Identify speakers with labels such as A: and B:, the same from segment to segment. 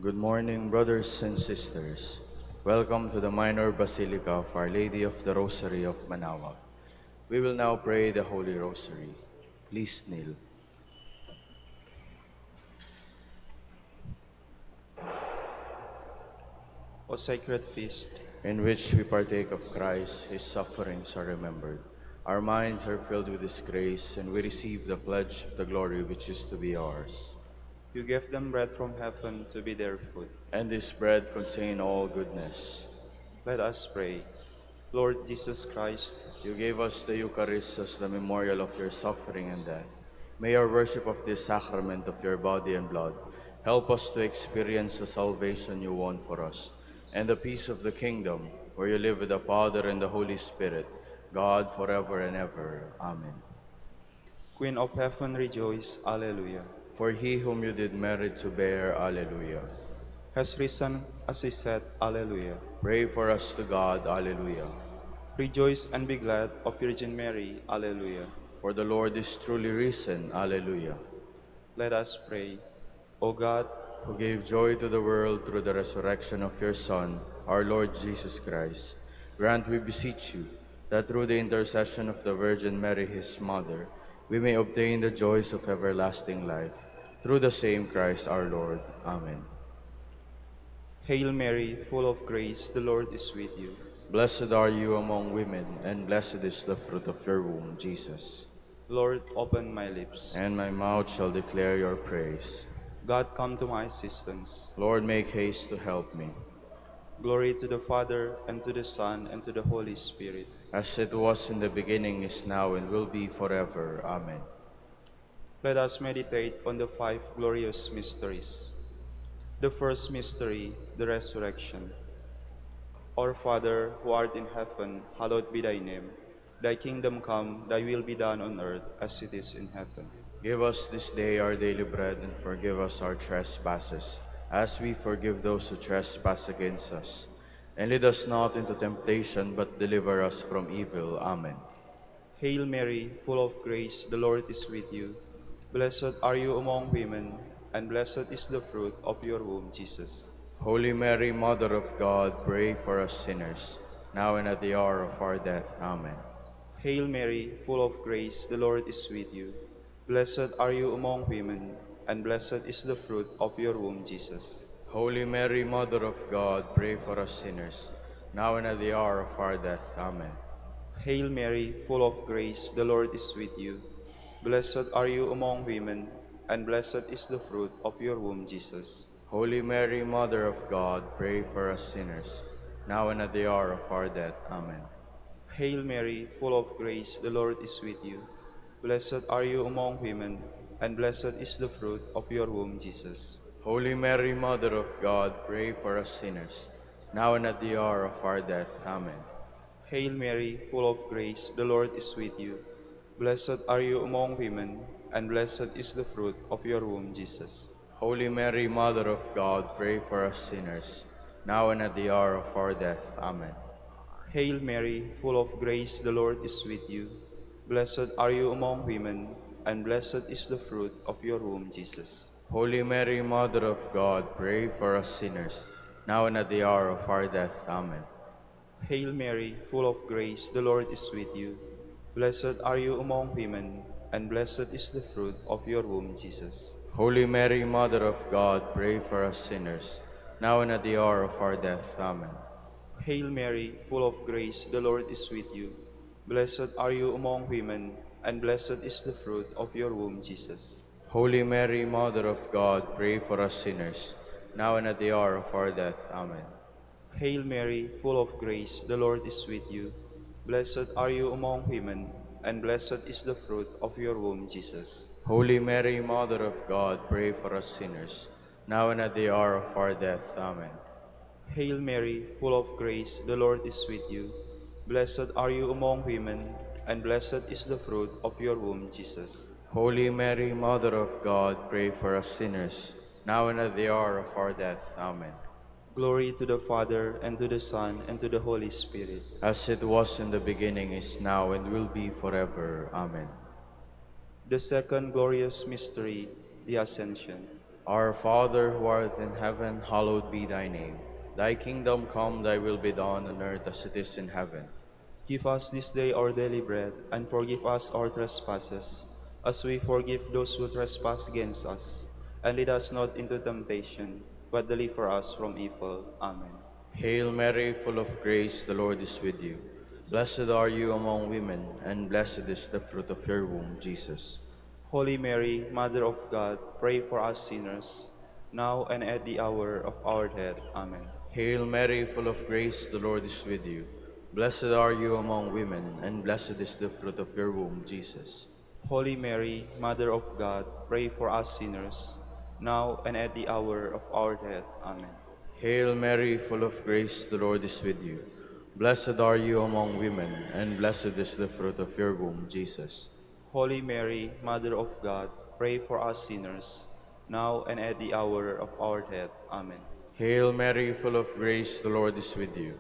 A: Good morning, brothers and sisters. Welcome to the Minor Basilica of Our Lady of the Rosary of Manaoag. We will now pray the Holy Rosary. Please kneel.
B: O sacred feast,
A: In which we partake of Christ, his sufferings are remembered. Our minds are filled with his grace, and we receive the pledge of the glory which is to be ours.
B: you gave them bread from heaven to be their food.
A: And this bread contain all goodness.
B: Let us pray. Lord Jesus Christ,
A: You gave us the Eucharist as the memorial of your suffering and death. May our worship of this sacrament of your body and blood help us to experience the salvation you won for us and the peace of the kingdom where you live with the Father and the Holy Spirit, God forever and ever. Amen.
B: Queen of heaven, rejoice. Alleluia.
A: For he whom you did merit to bear, Alleluia.
B: Has risen as he said, Alleluia.
A: Pray for us to God, Alleluia.
B: Rejoice and be glad, O Virgin Mary. Alleluia.
A: For the Lord is truly risen, Alleluia.
B: Let us pray. O God,
A: who gave joy to the world through the resurrection of your Son, our Lord Jesus Christ, grant, we beseech you, that through the intercession of the Virgin Mary, his mother, we may obtain the joys of everlasting life. Through the same Christ our Lord. Amen.
B: Hail Mary, full of grace, the Lord is with you.
A: Blessed are you among women, and blessed is the fruit of your womb, Jesus.
B: Lord, open my lips.
A: And my mouth shall declare your praise.
B: God, come to my assistance.
A: Lord, make haste to help me.
B: Glory to the Father, and to the Son, and to the Holy Spirit.
A: As it was in the beginning, is now, and will be forever. Amen.
B: Let us meditate on the five glorious mysteries. The first mystery, the resurrection. Our Father, who art in heaven, hallowed be thy name. Thy kingdom come, thy will be done on earth as it is in heaven.
A: Give us this day our daily bread, and forgive us our trespasses, as we forgive those who trespass against us. And lead us not into temptation, but deliver us from evil. Amen.
B: Hail Mary, full of grace, the Lord is with you. Blessed are you among women, and blessed is the fruit of your womb, Jesus.
A: Holy Mary, Mother of God, pray for us sinners, now and at the hour of our death. Amen.
B: Hail Mary, full of grace, the Lord is with you. Blessed are you among women, and blessed is the fruit of your womb, Jesus.
A: Holy Mary, Mother of God, pray for us sinners, now and at the hour of our death. Amen.
B: Hail Mary, full of grace, the Lord is with you. Blessed are you among women, and blessed is the fruit of your womb, Jesus.
A: Holy Mary, Mother of God, pray for us sinners, now and at the hour of our death. Amen.
B: Hail Mary, full of grace, the Lord is with you. Blessed are you among women, and blessed is the fruit of your womb, Jesus.
A: Holy Mary, Mother of God, pray for us sinners, now and at the hour of our death. Amen.
B: Hail Mary, full of grace, the Lord is with you. Blessed are you among women, and blessed is the fruit of your womb, Jesus.
A: Holy Mary, Mother of God, pray for us sinners, now and at the hour of our death. Amen.
B: Hail Mary, full of grace, the Lord is with you. Blessed are you among women, and blessed is the fruit of your womb, Jesus.
A: Holy Mary, Mother of God, pray for us sinners, now and at the hour of our death. Amen.
B: Hail Mary, full of grace, the Lord is with you. Blessed are you among women, and blessed is the fruit of your womb, Jesus.
A: Holy Mary, Mother of God, pray for us sinners, now and at the hour of our death. Amen.
B: Hail Mary, full of grace, the Lord is with you. Blessed are you among women, and blessed is the fruit of your womb, Jesus.
A: Holy Mary, Mother of God, pray for us sinners, now and at the hour of our death. Amen.
B: Hail Mary, full of grace, the Lord is with you. Blessed are you among women, and blessed is the fruit of your womb, Jesus.
A: Holy Mary, Mother of God, pray for us sinners, now and at the hour of our death. Amen.
B: Hail Mary, full of grace, the Lord is with you. Blessed are you among women, and blessed is the fruit of your womb, Jesus.
A: Holy Mary, Mother of God, pray for us sinners, now and at the hour of our death. Amen.
B: Glory to the Father, and to the Son, and to the Holy Spirit.
A: As it was in the beginning, is now, and will be forever. Amen.
B: The second glorious mystery, the Ascension.
A: Our Father who art in heaven, hallowed be thy name. Thy kingdom come, thy will be done on earth as it is in heaven.
B: Give us this day our daily bread, and forgive us our trespasses, as we forgive those who trespass against us. And lead us not into temptation, but deliver us from evil. Amen.
A: Hail Mary, full of grace, the Lord is with you. Blessed are you among women, and blessed is the fruit of your womb, Jesus.
B: Holy Mary, Mother of God, pray for us sinners, now and at the hour of our death. Amen.
A: Hail Mary, full of grace, the Lord is with you. Blessed are you among women, and blessed is the fruit of your womb, Jesus.
B: Holy Mary, Mother of God, pray for us sinners, now and at the hour of our death. Amen.
A: Hail Mary, full of grace, the Lord is with you. Blessed are you among women, and blessed is the fruit of your womb, Jesus.
B: Holy Mary, Mother of God, pray for us sinners, now and at the hour of our death. Amen.
A: Hail Mary, full of grace, the Lord is with you.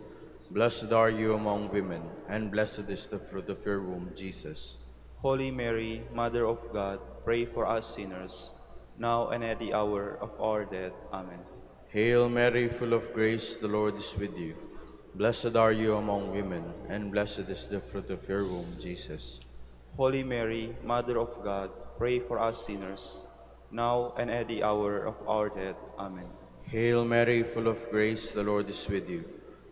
A: Blessed are you among women, and blessed is the fruit of your womb, Jesus.
B: Holy Mary, Mother of God, pray for us sinners, now and at the hour of our death. Amen.
A: Hail Mary, full of grace, the Lord is with you. Blessed are you among women, and blessed is the fruit of your womb, Jesus.
B: Holy Mary, Mother of God, pray for us sinners, now and at the hour of our death. Amen.
A: Hail Mary, full of grace, the Lord is with you.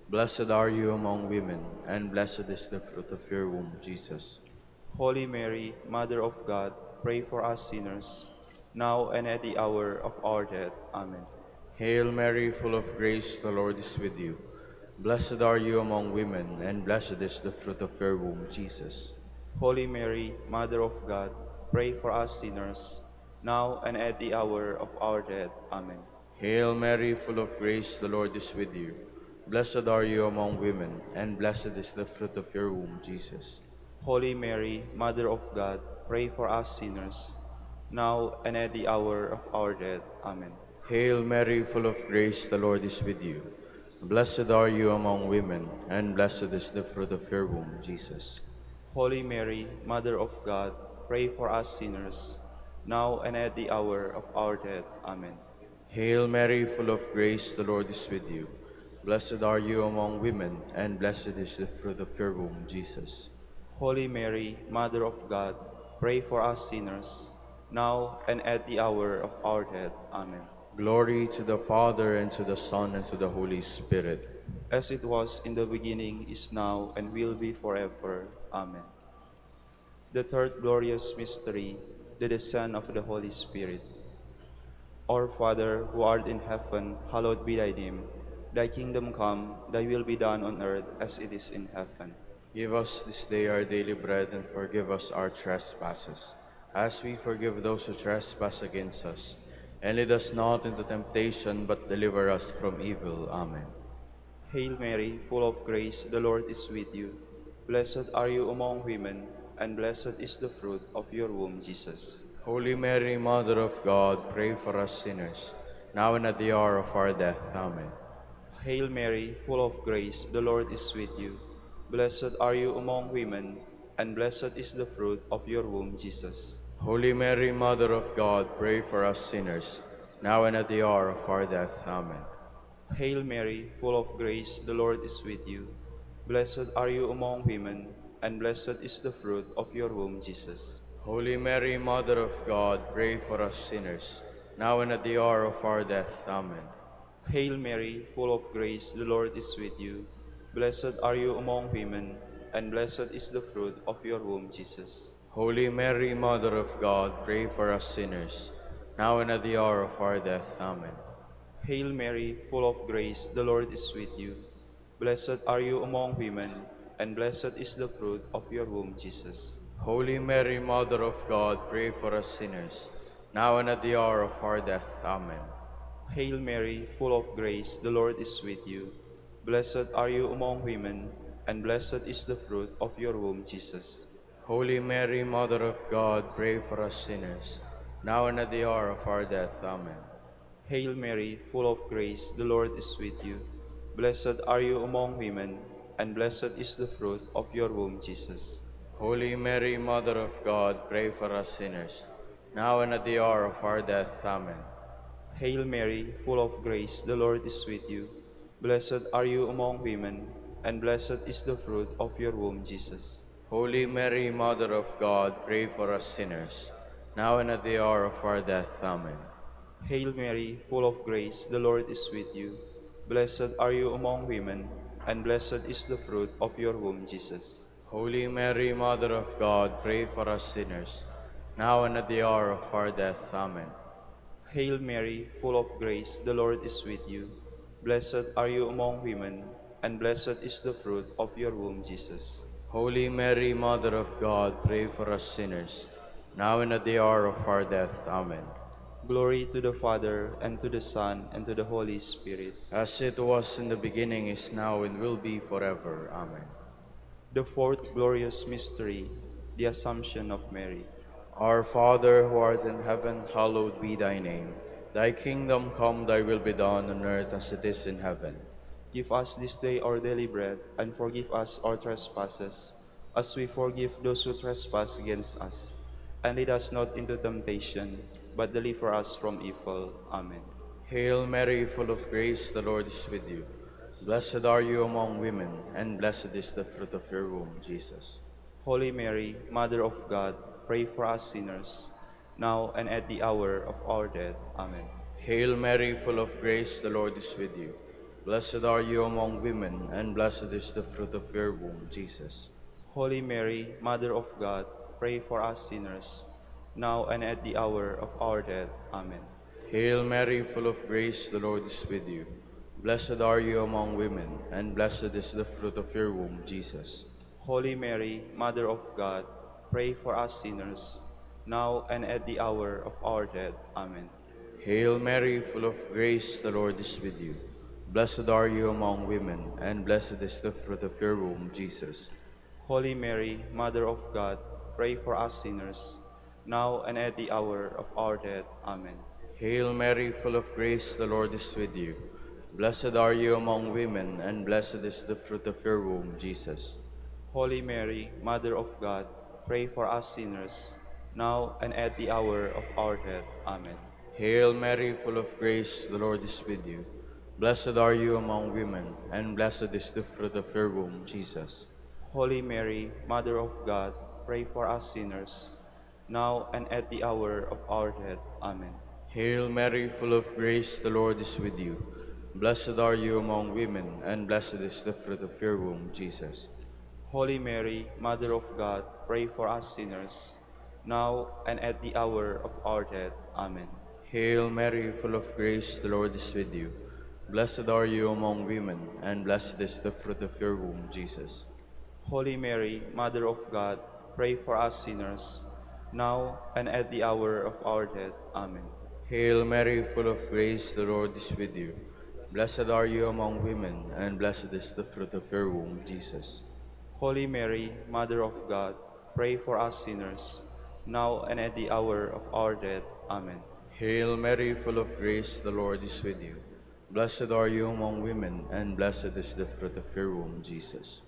A: Blessed are you among women, and blessed is the fruit of your womb, Jesus.
B: Holy Mary, Mother of God, pray for us sinners, now and at the hour of our death. Amen.
A: Hail Mary, full of grace, the Lord is with you. Blessed are you among women, and blessed is the fruit of your womb, Jesus.
B: Holy Mary, Mother of God, pray for us sinners, now and at the hour of our death. Amen.
A: Hail Mary, full of grace, the Lord is with you. Blessed are you among women, and blessed is the fruit of your womb, Jesus.
B: Holy Mary, Mother of God, pray for us sinners, now and at the hour of our death. Amen.
A: Hail Mary, full of grace, the Lord is with you. Blessed are you among women, and blessed is the fruit of your womb, Jesus.
B: Holy Mary, Mother of God, pray for us sinners, now and at the hour of our death. Amen.
A: Hail Mary, full of grace, the Lord is with you. Blessed are you among women, and blessed is the fruit of your womb, Jesus.
B: Holy Mary, Mother of God, pray for us sinners, now and at the hour of our death. Amen.
A: Glory to the Father, and to the Son, and to the Holy Spirit.
B: As it was in the beginning, is now, and will be forever. Amen. The third glorious mystery, the descent of the Holy Spirit. Our Father, who art in heaven, hallowed be thy name. Thy kingdom come, thy will be done on earth as it is in heaven.
A: Give us this day our daily bread, and forgive us our trespasses, as we forgive those who trespass against us. And lead us not into temptation, but deliver us from evil. Amen.
B: Hail Mary, full of grace, the Lord is with you. Blessed are you among women, and blessed is the fruit of your womb, Jesus.
A: Holy Mary, Mother of God, pray for us sinners, now and at the hour of our death. Amen.
B: Hail Mary, full of grace, the Lord is with you. Blessed are you among women, and blessed is the fruit of your womb, Jesus.
A: Holy Mary, Mother of God, pray for us sinners, now and at the hour of our death. Amen.
B: Hail Mary, full of grace, the Lord is with you. Blessed are you among women, and blessed is the fruit of your womb, Jesus.
A: Holy Mary, Mother of God, pray for us sinners, now and at the hour of our death. Amen.
B: Hail Mary, full of grace, the Lord is with you. Blessed are you among women, and blessed is the fruit of your womb, Jesus.
A: Holy Mary, Mother of God, pray for us sinners, now and at the hour of our death. Amen.
B: Hail Mary, full of grace, the Lord is with you. Blessed are you among women, and blessed is the fruit of your womb, Jesus.
A: Holy Mary, Mother of God, pray for us sinners, now and at the hour of our death. Amen.
B: Hail Mary, full of grace, the Lord is with you. Blessed are you among women, and blessed is the fruit of your womb, Jesus.
A: Holy Mary, Mother of God, pray for us sinners, now and at the hour of our death. Amen.
B: Hail Mary, full of grace, the Lord is with you. Blessed are you among women, and blessed is the fruit of your womb, Jesus.
A: Holy Mary, Mother of God, pray for us sinners, now and at the hour of our death. Amen.
B: Hail Mary, full of grace, the Lord is with you. Blessed are you among women, and blessed is the fruit of your womb, Jesus.
A: Holy Mary, Mother of God, pray for us sinners, now and at the hour of our death. Amen.
B: Hail Mary, full of grace, the Lord is with you. Blessed are you among women, and blessed is the fruit of your womb, Jesus.
A: Holy Mary, Mother of God, pray for us sinners, now and at the hour of our death. Amen.
B: Hail Mary, full of grace, the Lord is with you. Blessed are you among women, and blessed is the fruit of your womb, Jesus.
A: Holy Mary, Mother of God, pray for us sinners, now and at the hour of our death. Amen.
B: Glory to the Father, and to the Son, and to the Holy Spirit.
A: As it was in the beginning, is now, and will be forever. Amen.
B: The fourth glorious mystery, the Assumption of Mary.
A: Our Father, who art in heaven, hallowed be thy name. Thy kingdom come, thy will be done on earth as it is in heaven.
B: Give us this day our daily bread, and forgive us our trespasses, as we forgive those who trespass against us. And lead us not into temptation, but deliver us from evil. Amen.
A: Hail Mary, full of grace, the Lord is with you. Blessed are you among women, and blessed is the fruit of your womb, Jesus.
B: Holy Mary, Mother of God, pray for us sinners, now and at the hour of our death. Amen.
A: Hail Mary, full of grace, the Lord is with you. Blessed are you among women, and blessed is the fruit of your womb, Jesus.
B: Holy Mary, Mother of God, pray for us sinners, now and at the hour of our death. Amen.
A: Hail Mary, full of grace, the Lord is with you. Blessed are you among women, and blessed is the fruit of your womb, Jesus.
B: Holy Mary, Mother of God, pray for us sinners, now and at the hour of our death. Amen.
A: Hail Mary, full of grace, the Lord is with you. Blessed are you among women, and blessed is the fruit of your womb, Jesus.
B: Holy Mary, Mother of God, pray for us sinners, now and at the hour of our death. Amen.
A: Hail Mary, full of grace, the Lord is with you. Blessed are you among women, and blessed is the fruit of your womb, Jesus.
B: Holy Mary, Mother of God, pray for us sinners, now and at the hour of our death. Amen.
A: Hail Mary, full of grace, the Lord is with you. Blessed are you among women, and blessed is the fruit of your womb, Jesus.
B: Holy Mary, Mother of God, pray for us sinners, now and at the hour of our death. Amen.
A: Hail Mary, full of grace, the Lord is with you. Blessed are you among women, and blessed is the fruit of your womb, Jesus.
B: Holy Mary, Mother of God, pray for us sinners, now and at the hour of our death. Amen.
A: Hail Mary, full of grace, the Lord is with you. Blessed are you among women, and blessed is the fruit of your womb, Jesus.
B: Holy Mary, Mother of God, pray for us sinners, now and at the hour of our death. Amen.
A: Hail Mary, full of grace, the Lord is with you. Blessed are you among women, and blessed is the fruit of your womb, Jesus.
B: Holy Mary, Mother of God, pray for us sinners, now and at the hour of our death. Amen.
A: Hail Mary, full of grace, the Lord is with you. Blessed are you among women, and blessed is the fruit of your womb, Jesus.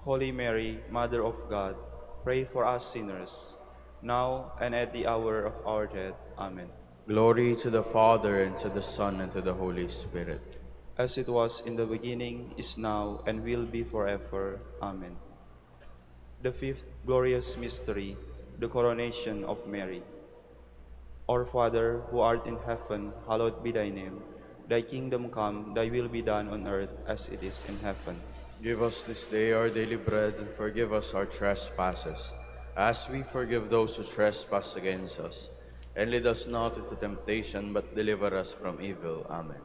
B: Holy Mary, Mother of God, pray for us sinners, now and at the hour of our death. Amen.
A: Glory to the Father, and to the Son, and to the Holy Spirit.
B: As it was in the beginning, is now, and will be forever. Amen. The fifth glorious mystery, the coronation of Mary. Our Father, who art in heaven, hallowed be thy name. Thy kingdom come, thy will be done on earth as it is in heaven.
A: Give us this day our daily bread, and forgive us our trespasses, as we forgive those who trespass against us. And lead us not into temptation, but deliver us from evil. Amen.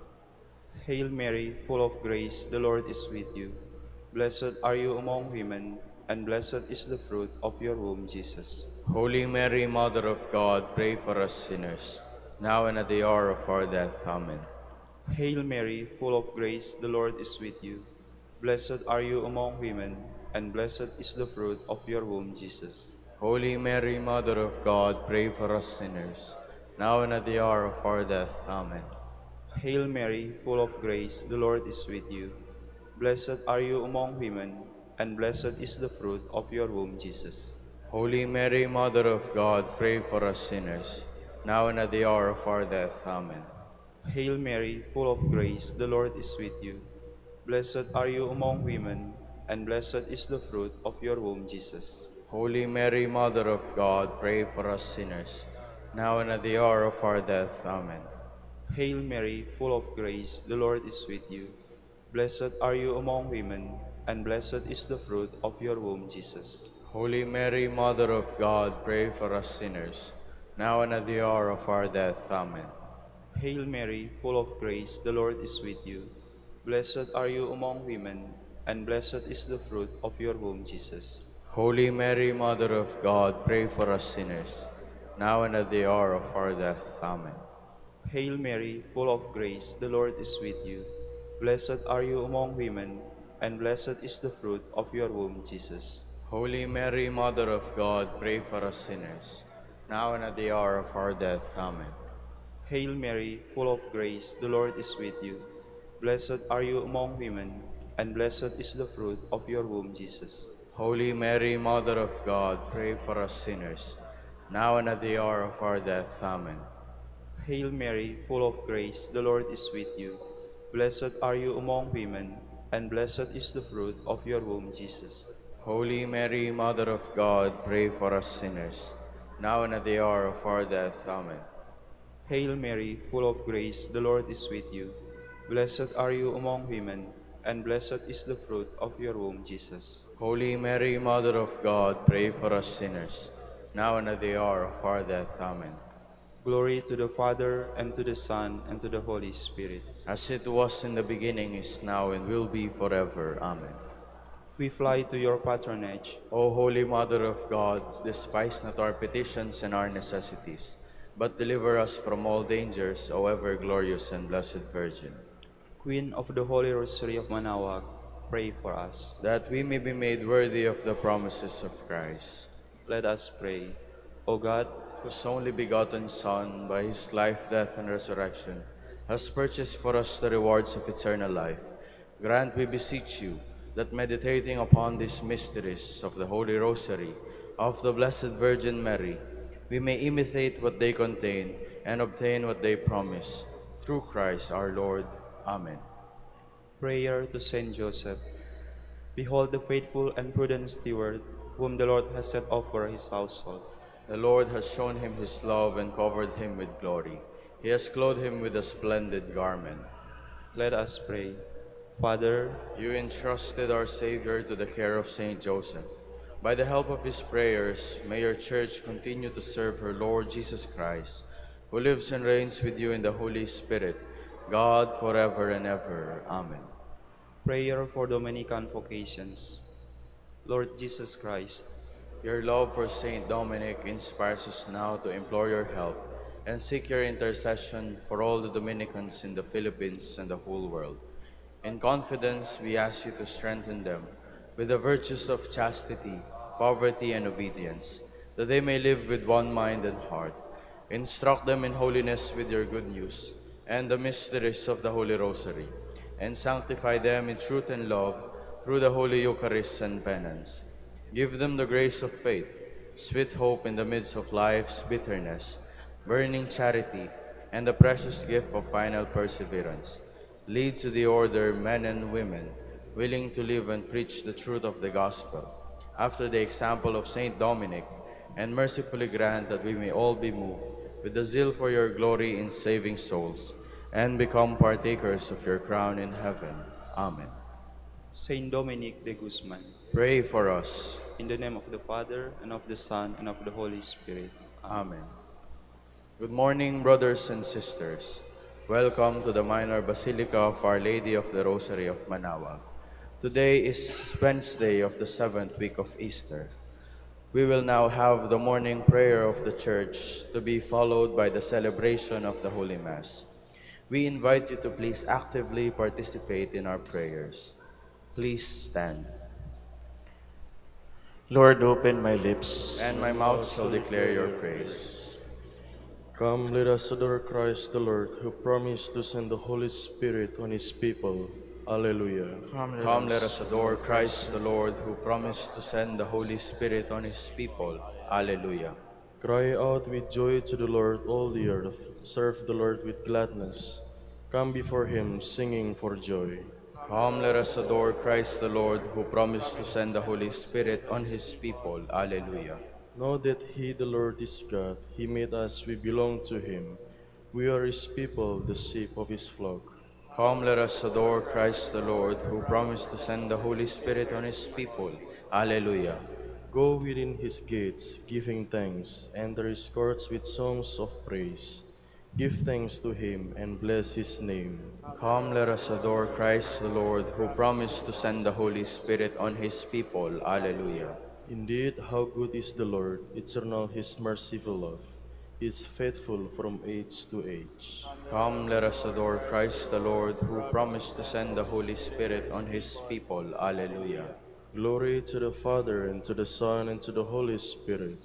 B: Hail Mary, full of grace, the Lord is with you. Blessed are you among women, and blessed is the fruit of your womb, Jesus.
A: Holy Mary, Mother of God, pray for us sinners, now and at the hour of our death. Amen.
B: Hail Mary, full of grace, the Lord is with you. Blessed are you among women, and blessed is the fruit of your womb, Jesus.
A: Holy Mary, Mother of God, pray for us sinners, now and at the hour of our death. Amen.
B: Hail Mary, full of grace, the Lord is with you. Blessed are you among women, and blessed is the fruit of your womb, Jesus.
A: Holy Mary, Mother of God, pray for us sinners, now and at the hour of our death. Amen.
B: Hail Mary, full of grace, the Lord is with you. Blessed are you among women, and blessed is the fruit of your womb, Jesus.
A: Holy Mary, Mother of God, pray for us sinners, now and at the hour of our death. Amen.
B: Hail Mary, full of grace, the Lord is with you. Blessed are you among women, and blessed is the fruit of your womb, Jesus.
A: Holy Mary, Mother of God, pray for us sinners, now and at the hour of our death. Amen.
B: Hail Mary, full of grace, the Lord is with you. Blessed are you among women, and blessed is the fruit of your womb, Jesus.
A: Holy Mary, Mother of God, pray for us sinners, now and at the hour of our death. Amen.
B: Hail Mary, full of grace, the Lord is with you. Blessed are you among women, and blessed is the fruit of your womb, Jesus.
A: Holy Mary, Mother of God, pray for us sinners, now and at the hour of our death. Amen.
B: Hail Mary, full of grace, the Lord is with you. Blessed are you among women, and blessed is the fruit of your womb, Jesus.
A: Holy Mary, Mother of God, pray for us sinners, now and at the hour of our death. Amen.
B: Hail Mary, full of grace, the Lord is with you. Blessed are you among women, and blessed is the fruit of your womb, Jesus.
A: Holy Mary, Mother of God, pray for us sinners, now and at the hour of our death. Amen.
B: Hail Mary, full of grace, the Lord is with you. Blessed are you among women, and blessed is the fruit of your womb, Jesus.
A: Holy Mary, Mother of God, pray for us sinners, now and at the hour of our death. Amen.
B: Glory to the Father, and to the Son, and to the Holy Spirit.
A: As it was in the beginning, is now, and will be forever. Amen.
B: We fly to your patronage.
A: O Holy Mother of God, despise not our petitions and our necessities, but deliver us from all dangers, O ever glorious and blessed Virgin,
B: Queen of the Holy Rosary of Manaoag, pray for us.
A: that we may be made worthy of the promises of Christ,
B: Let us pray. O God,
A: whose only begotten Son, by his life, death, and resurrection, has purchased for us the rewards of eternal life, grant, we beseech you, that meditating upon these mysteries of the Holy Rosary of the Blessed Virgin Mary, we may imitate what they contain and obtain what they promise. Through Christ our Lord. Amen.
B: prayer to Saint Joseph. Behold the faithful and prudent steward, whom the Lord has set over his household.
A: The Lord has shown him his love and covered him with glory. He has clothed him with a splendid garment.
B: Let us pray. Father,
A: You entrusted our Savior to the care of Saint Joseph. By the help of his prayers, may your Church continue to serve her Lord Jesus Christ, who lives and reigns with you in the Holy Spirit, God forever and ever. Amen.
B: prayer for Dominican vocations. Lord Jesus Christ,
A: Your love for Saint Dominic inspires us now to implore your help and seek your intercession for all the Dominicans in the Philippines and the whole world. In confidence, we ask you to strengthen them with the virtues of chastity, poverty, and obedience, that they may live with one mind and heart. Instruct them in holiness with your good news and the mysteries of the Holy Rosary, and sanctify them in truth and love through the Holy Eucharist and penance. Give them the grace of faith, sweet hope in the midst of life's bitterness, burning charity, and the precious gift of final perseverance. Lead to the order men and women willing to live and preach the truth of the gospel, after the example of Saint Dominic, and mercifully grant that we may all be moved with the zeal for your glory in saving souls, and become partakers of your crown in heaven. Amen.
B: Saint Dominic de Guzman,
A: Pray for us.
B: in the name of the Father, and of the Son, and of the Holy Spirit.
A: Amen. Good morning, brothers and sisters. Welcome to the Minor Basilica of Our Lady of the Rosary of Manaoag. Today is Wednesday of the 7th week of Easter. We will now have the morning prayer of the Church, to be followed by the celebration of the Holy Mass. We invite you to please actively participate in our prayers. Please stand.
C: Lord, open my lips,
A: And my mouth shall declare your praise.
C: Come, let us adore Christ the Lord, who promised to send the Holy Spirit on his people. Alleluia.
A: Come, let us adore Christ the Lord, who promised to send the Holy Spirit on his people. Alleluia.
C: Cry out with joy to the Lord, all the earth. Serve the Lord with gladness. Come before him singing for joy.
A: Come, let us adore Christ the Lord, who promised to send the Holy Spirit on his people. Alleluia.
C: Know that he, the Lord, is God. He made us, we belong to him. We are his people, the sheep of his flock.
A: Come, let us adore Christ the Lord, who promised to send the Holy Spirit on his people. Alleluia.
C: Go within his gates, giving thanks, enter his courts with songs of praise. Give thanks to him and bless his name.
A: Come, let us adore Christ the Lord, who promised to send the Holy Spirit on his people. Alleluia.
C: Indeed, how good is the Lord, eternal his merciful love. He is faithful from age to age.
A: Come, let us adore Christ the Lord, who promised to send the Holy Spirit on his people. Alleluia.
C: Glory to the Father, and to the Son, and to the Holy Spirit,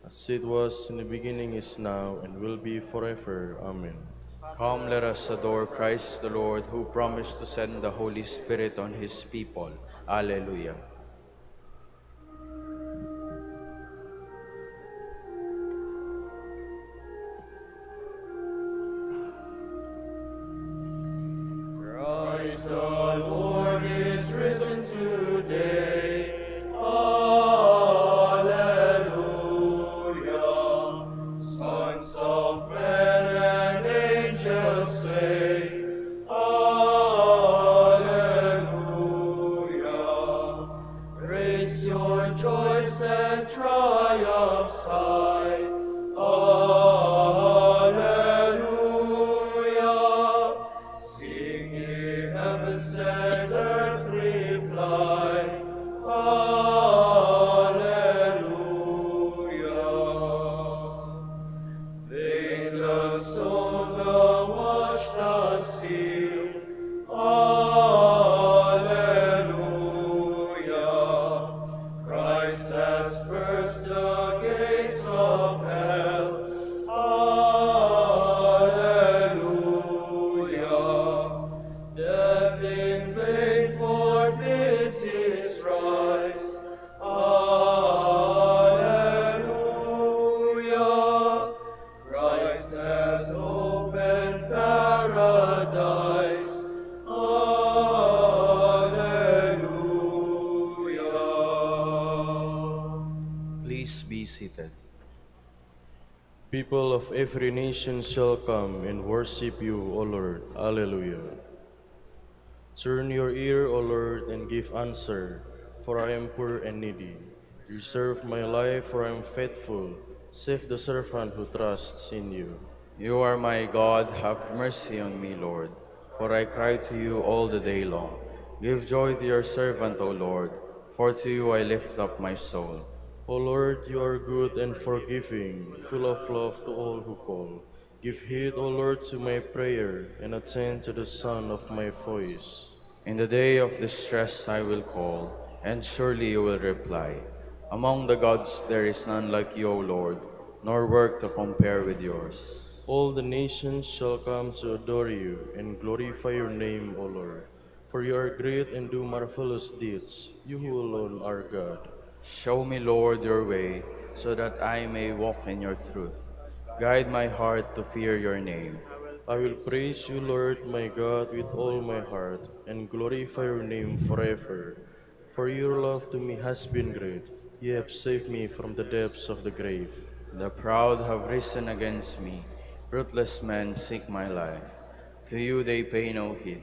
C: as it was in the beginning, is now, and will be forever. Amen.
A: Come, let us adore Christ the Lord, who promised to send the Holy Spirit on his people. Alleluia.
C: Christ the Lord is risen today. Alleluia. Sons of men and angels sing. Alleluia. Raise your joys and triumphs high. Alleluia. Sing ye heavens and earth reply. Alleluia. Vain the stone, the watch, the seal. Alleluia. Christ has burst the gates of hell. Alleluia. Death in vain forbids his rise. Alleluia. Christ has opened paradise. Alleluia.
A: Please be seated.
C: People of every nation shall come and worship you, O Lord. Alleluia. Turn your ear, O Lord, and give answer, for I am poor and needy. Preserve my life, for I am faithful. Save the servant who trusts in you.
A: You are my God, have mercy on me, Lord, for I cry to you all the day long. Give joy to your servant, O Lord, for to you I lift up my soul.
C: O Lord, you are good and forgiving, full of love to all who call. Give heed, O Lord, to my prayer, and attend to the sound of my voice.
A: In the day of distress I will call, and surely you will reply. Among the gods there is none like you, O Lord, nor work to compare with yours.
C: All the nations shall come to adore you and glorify your name, O Lord. For you are great and do marvelous deeds. You who alone are God.
A: Show me, Lord, your way, so that I may walk in your truth. Guide my heart to fear your name.
C: I will praise you, Lord, my God, with all my heart, and glorify your name forever. For your love to me has been great. You have saved me from the depths of the grave.
A: The proud have risen against me. Ruthless men seek my life. To you they pay no heed.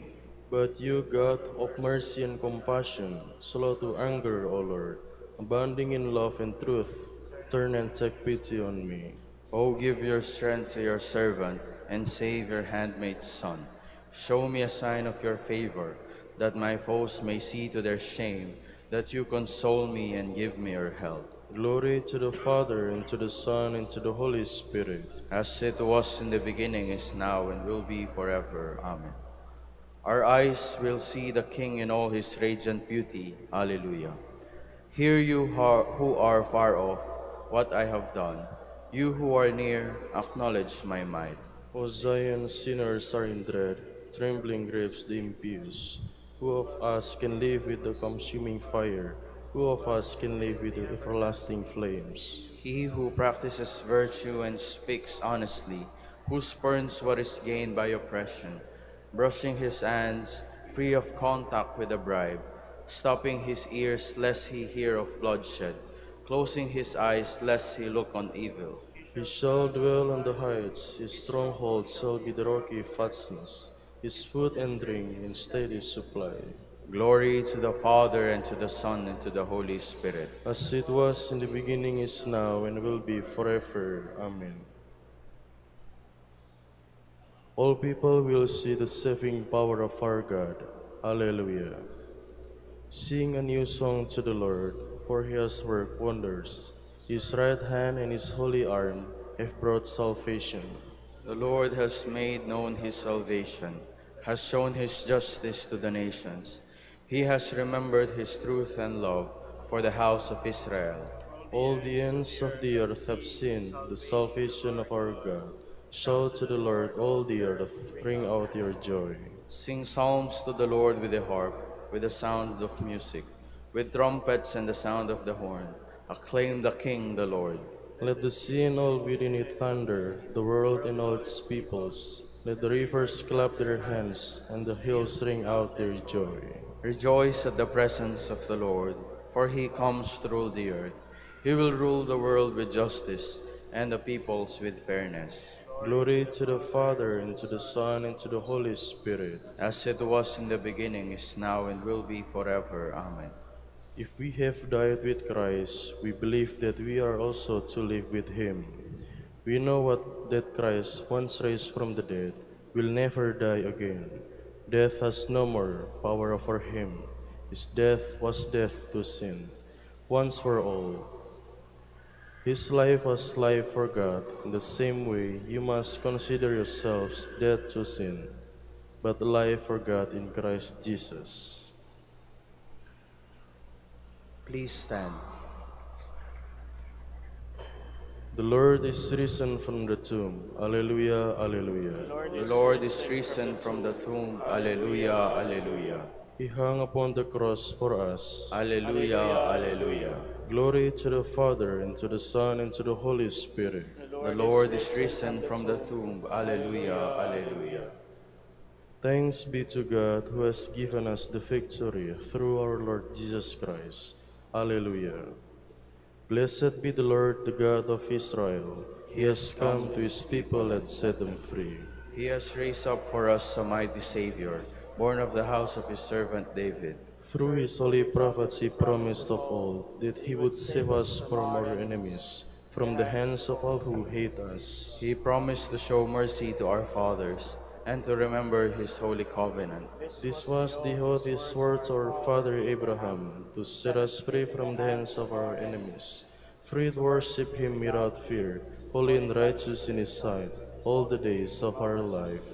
C: But you, God of mercy and compassion, slow to anger, O Lord, abounding in love and truth, turn and take pity on me.
A: O give your strength to your servant, and save your handmaid's son. Show me a sign of your favor, that my foes may see to their shame, that you console me and give me your help.
C: Glory to the Father, and to the Son, and to the Holy Spirit.
A: As it was in the beginning, is now, and will be forever. Amen. Our eyes will see the King in all his radiant beauty. Alleluia. Hear you who are far off, what I have done. You who are near, acknowledge my might.
C: O Zion, sinners are in dread, trembling grapes the impious. Who of us can live with the consuming fire? Who of us can live with the everlasting flames?
A: He who practices virtue and speaks honestly, who spurns what is gained by oppression, brushing his hands free of contact with a bribe, stopping his ears lest he hear of bloodshed, closing his eyes lest he look on evil.
C: He shall dwell on the heights, his stronghold shall be the rocky fastness, his food and drink in steady supply.
A: Glory to the Father, and to the Son, and to the Holy Spirit.
C: As it was in the beginning, is now, and will be forever. Amen. All people will see the saving power of our God. Alleluia. Sing a new song to the Lord, for he has worked wonders. His right hand and his holy arm have brought salvation.
A: The Lord has made known his salvation, has shown his justice to the nations. He has remembered his truth and love for the house of Israel.
C: All the ends of the earth have seen the salvation of our God. Shout to the Lord, all the earth, bring out your joy.
A: Sing psalms to the Lord with the harp, with the sound of music, with trumpets and the sound of the horn. Acclaim the King, the Lord.
C: Let the sea and all within it thunder, the world and all its peoples. Let the rivers clap their hands, and the hills ring out their joy.
A: Rejoice at the presence of the Lord, for he comes to rule the earth. He will rule the world with justice, and the peoples with fairness.
C: Glory to the Father, and to the Son, and to the Holy Spirit.
A: As it was in the beginning, is now, and will be forever. Amen.
C: If we have died with Christ, we believe that we are also to live with him. We know that Christ, once raised from the dead, will never die again. Death has no more power over him. His death was death to sin, once for all. His life was life for God. In the same way, you must consider yourselves dead to sin, but alive for God in Christ Jesus.
A: Please stand.
C: The Lord is risen from the tomb. Alleluia, alleluia.
A: The Lord is risen from the tomb. Alleluia, alleluia.
C: He hung upon the cross for us.
A: Alleluia, alleluia.
C: Glory to the Father, and to the Son, and to the Holy Spirit.
A: The Lord is risen from the tomb. Alleluia, alleluia.
C: Thanks be to God, who has given us the victory through our Lord Jesus Christ. Alleluia. Blessed be the Lord, the God of Israel. He has come to his people and set them free.
A: He has raised up for us a mighty Savior, born of the house of his servant David.
C: Through his holy prophets he promised of old that he would save us from our enemies, from the hands of all who hate us.
A: He promised to show mercy to our fathers and to remember his holy covenant.
C: This was the oath he swore to our father Abraham, to set us free from the hands of our enemies, free to worship him without fear, holy and righteous in his sight, all the days of our life.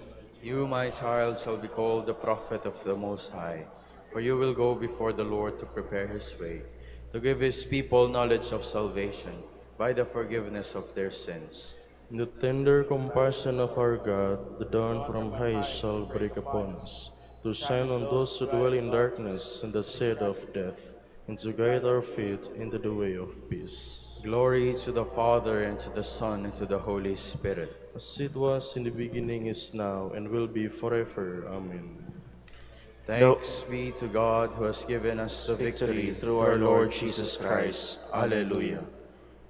A: You, my child, shall be called the prophet of the Most High, for you will go before the Lord to prepare his way, to give his people knowledge of salvation by the forgiveness of their sins.
C: In the tender compassion of our God, the dawn from high shall break upon us, to shine on those who dwell in darkness and the shadow of death, and to guide our feet into the way of peace.
A: Glory to the Father, and to the Son, and to the Holy Spirit.
C: As it was in the beginning, is now, and will be forever. Amen.
A: Thanks be to God, who has given us the victory through our Lord Jesus Christ. Alleluia.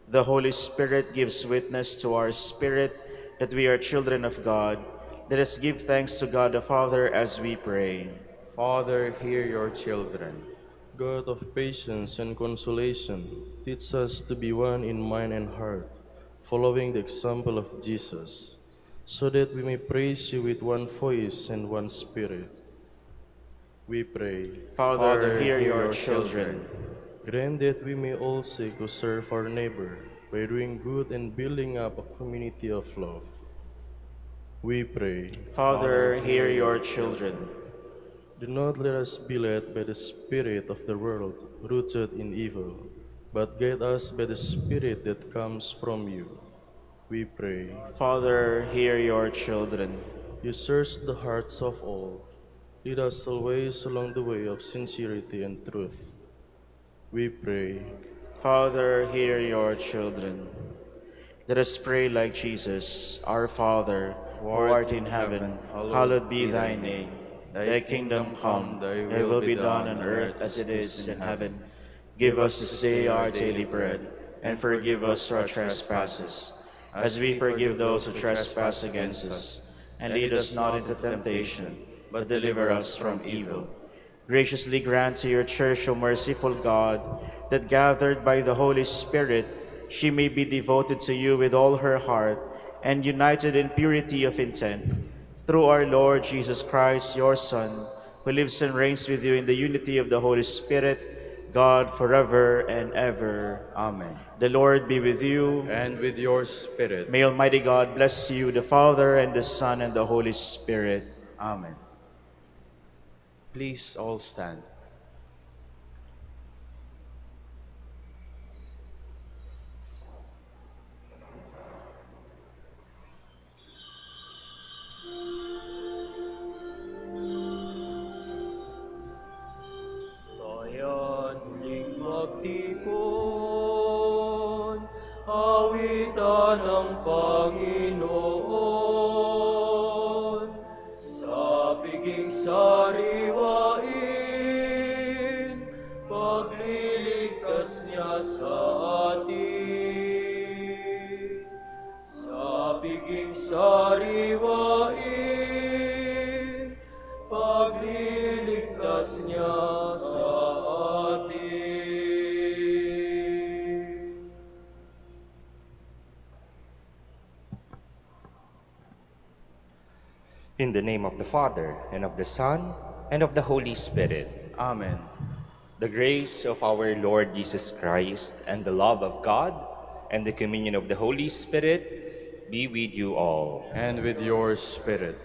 D: The Holy Spirit gives witness to our spirit that we are children of God. Let us give thanks to God the Father as we pray.
A: Father, hear your children.
C: God of patience and consolation, teach us to be one in mind and heart, following the example of Jesus, so that we may praise you with one voice and one spirit. We pray.
D: Father, hear your children.
C: Grant that we may all seek to serve our neighbor by doing good and building up a community of love. We pray.
D: Father, hear your children.
C: Do not let us be led by the spirit of the world, rooted in evil, but guide us by the Spirit that comes from you. We pray.
D: Father, hear your children.
C: You search the hearts of all. Lead us always along the way of sincerity and truth. We pray.
D: Father, hear your children. Let us pray like Jesus. Our Father, who art in heaven, hallowed be thy name. Thy kingdom come, thy will be done on earth as it is in heaven. Give us this day our daily bread, and forgive us our trespasses, as we forgive those who trespass against us. And lead us not into temptation, but deliver us from evil. Graciously grant to your church, O merciful God, that gathered by the Holy Spirit, she may be devoted to you with all her heart and united in purity of intent. Through our Lord Jesus Christ, your Son, who lives and reigns with you in the unity of the Holy Spirit, God forever and ever.
A: Amen.
D: The Lord be with you.
A: And with your spirit.
D: May Almighty God bless you, the Father, and the Son, and the Holy Spirit.
A: Amen. Please all stand.
C: Bayan muling magtipon, awitan ng Panginoon. Sa piging sariwain, pagliligtas niya sa atin. Sa piging sariwain, pagliligtas niya sa atin.
E: In the name of the Father, and of the Son, and of the Holy Spirit.
A: Amen.
E: The grace of our Lord Jesus Christ, and the love of God, and the communion of the Holy Spirit be with you all.
A: And with your spirit.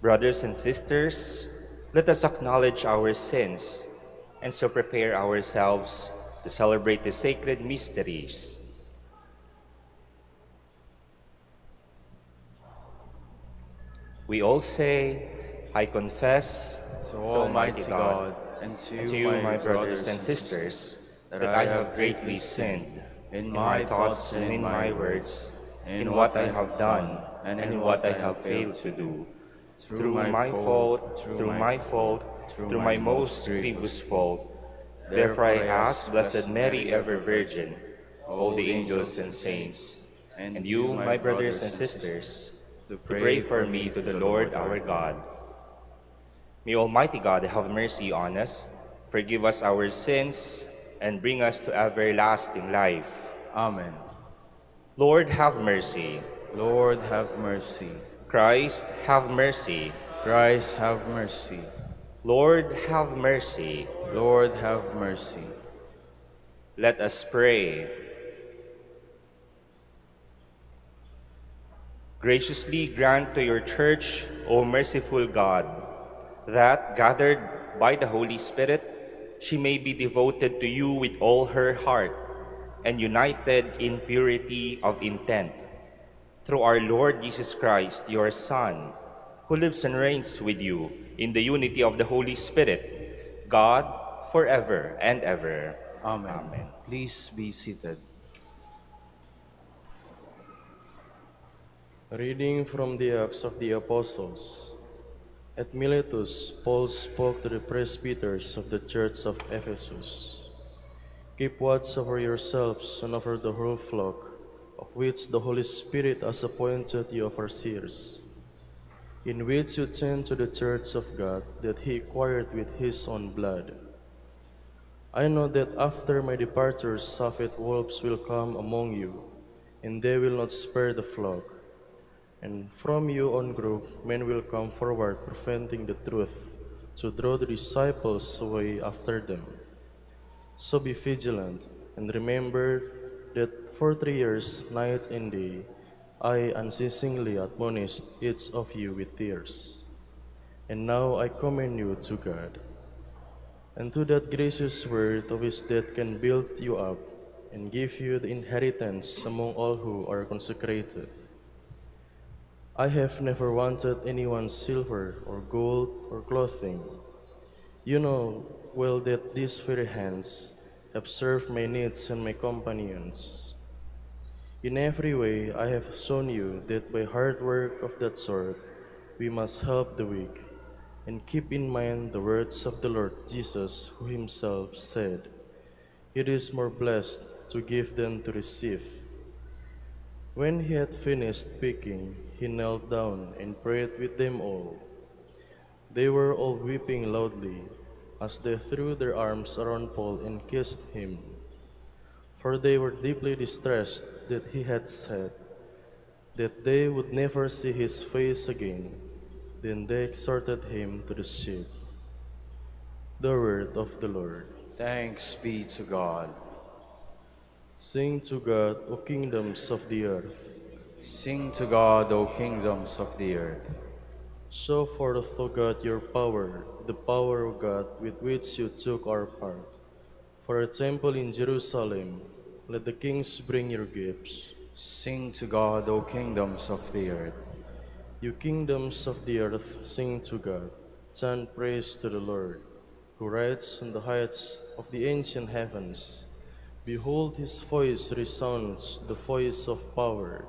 E: Brothers and sisters, let us acknowledge our sins, and so prepare ourselves to celebrate the sacred mysteries. We all say, I confess
A: To Almighty God, and
E: and to you, my brothers and sisters, that I have greatly sinned in my thoughts and in my words, in what I have done and in what I have failed to do. Through my fault, through my most grievous fault. Therefore I ask Blessed Mary, ever Virgin, all the angels and saints, and you, my brothers and sisters, to pray for me to the Lord our God. May Almighty God have mercy on us, forgive us our sins, and bring us to everlasting life.
A: Amen.
E: Lord, have mercy.
A: Lord, have mercy.
E: Christ, have mercy.
A: Christ, have mercy.
E: Lord, have mercy.
A: Lord, have mercy.
E: Let us pray. Graciously grant to your church, O merciful God, that, gathered by the Holy Spirit, she may be devoted to you with all her heart and united in purity of intent. Through our Lord Jesus Christ, your Son, who lives and reigns with you in the unity of the Holy Spirit, God, forever and ever.
A: Amen.
E: Amen.
A: Please be seated.
C: Reading from the Acts of the Apostles. At Miletus, Paul spoke to the presbyters of the church of Ephesus. Keep watch over yourselves and over the whole flock, of which the Holy Spirit has appointed you overseers, in which you tend to the church of God that he acquired with his own blood. I know that after my departure, savage wolves will come among you, and they will not spare the flock. And from your own group, men will come forward, preventing the truth, to draw the disciples away after them. So be vigilant, and remember that for 3 years, night and day, I unceasingly admonished each of you with tears. And now I commend you to God, and to that gracious word of his that can build you up and give you the inheritance among all who are consecrated. I have never wanted anyone's silver or gold or clothing. You know well that these very hands have served my needs and my companions. In every way, I have shown you that by hard work of that sort, we must help the weak, and keep in mind the words of the Lord Jesus, who himself said, "It is more blessed to give than to receive." When he had finished speaking, he knelt down and prayed with them all. They were all weeping loudly as they threw their arms around Paul and kissed him, for they were deeply distressed that he had said that they would never see his face again. Then they exhorted him to the ship. The word of the Lord.
A: Thanks be to God.
C: Sing to God, O kingdoms of the earth.
A: Sing to God, O kingdoms of the earth.
C: Show forth, O God, your power, the power of God with which you took our part. For a temple in Jerusalem, let the kings bring your gifts.
A: Sing to God, O kingdoms of the earth.
C: You kingdoms of the earth, sing to God. Chant praise to the Lord, who rides on the heights of the ancient heavens. Behold, his voice resounds, the voice of power.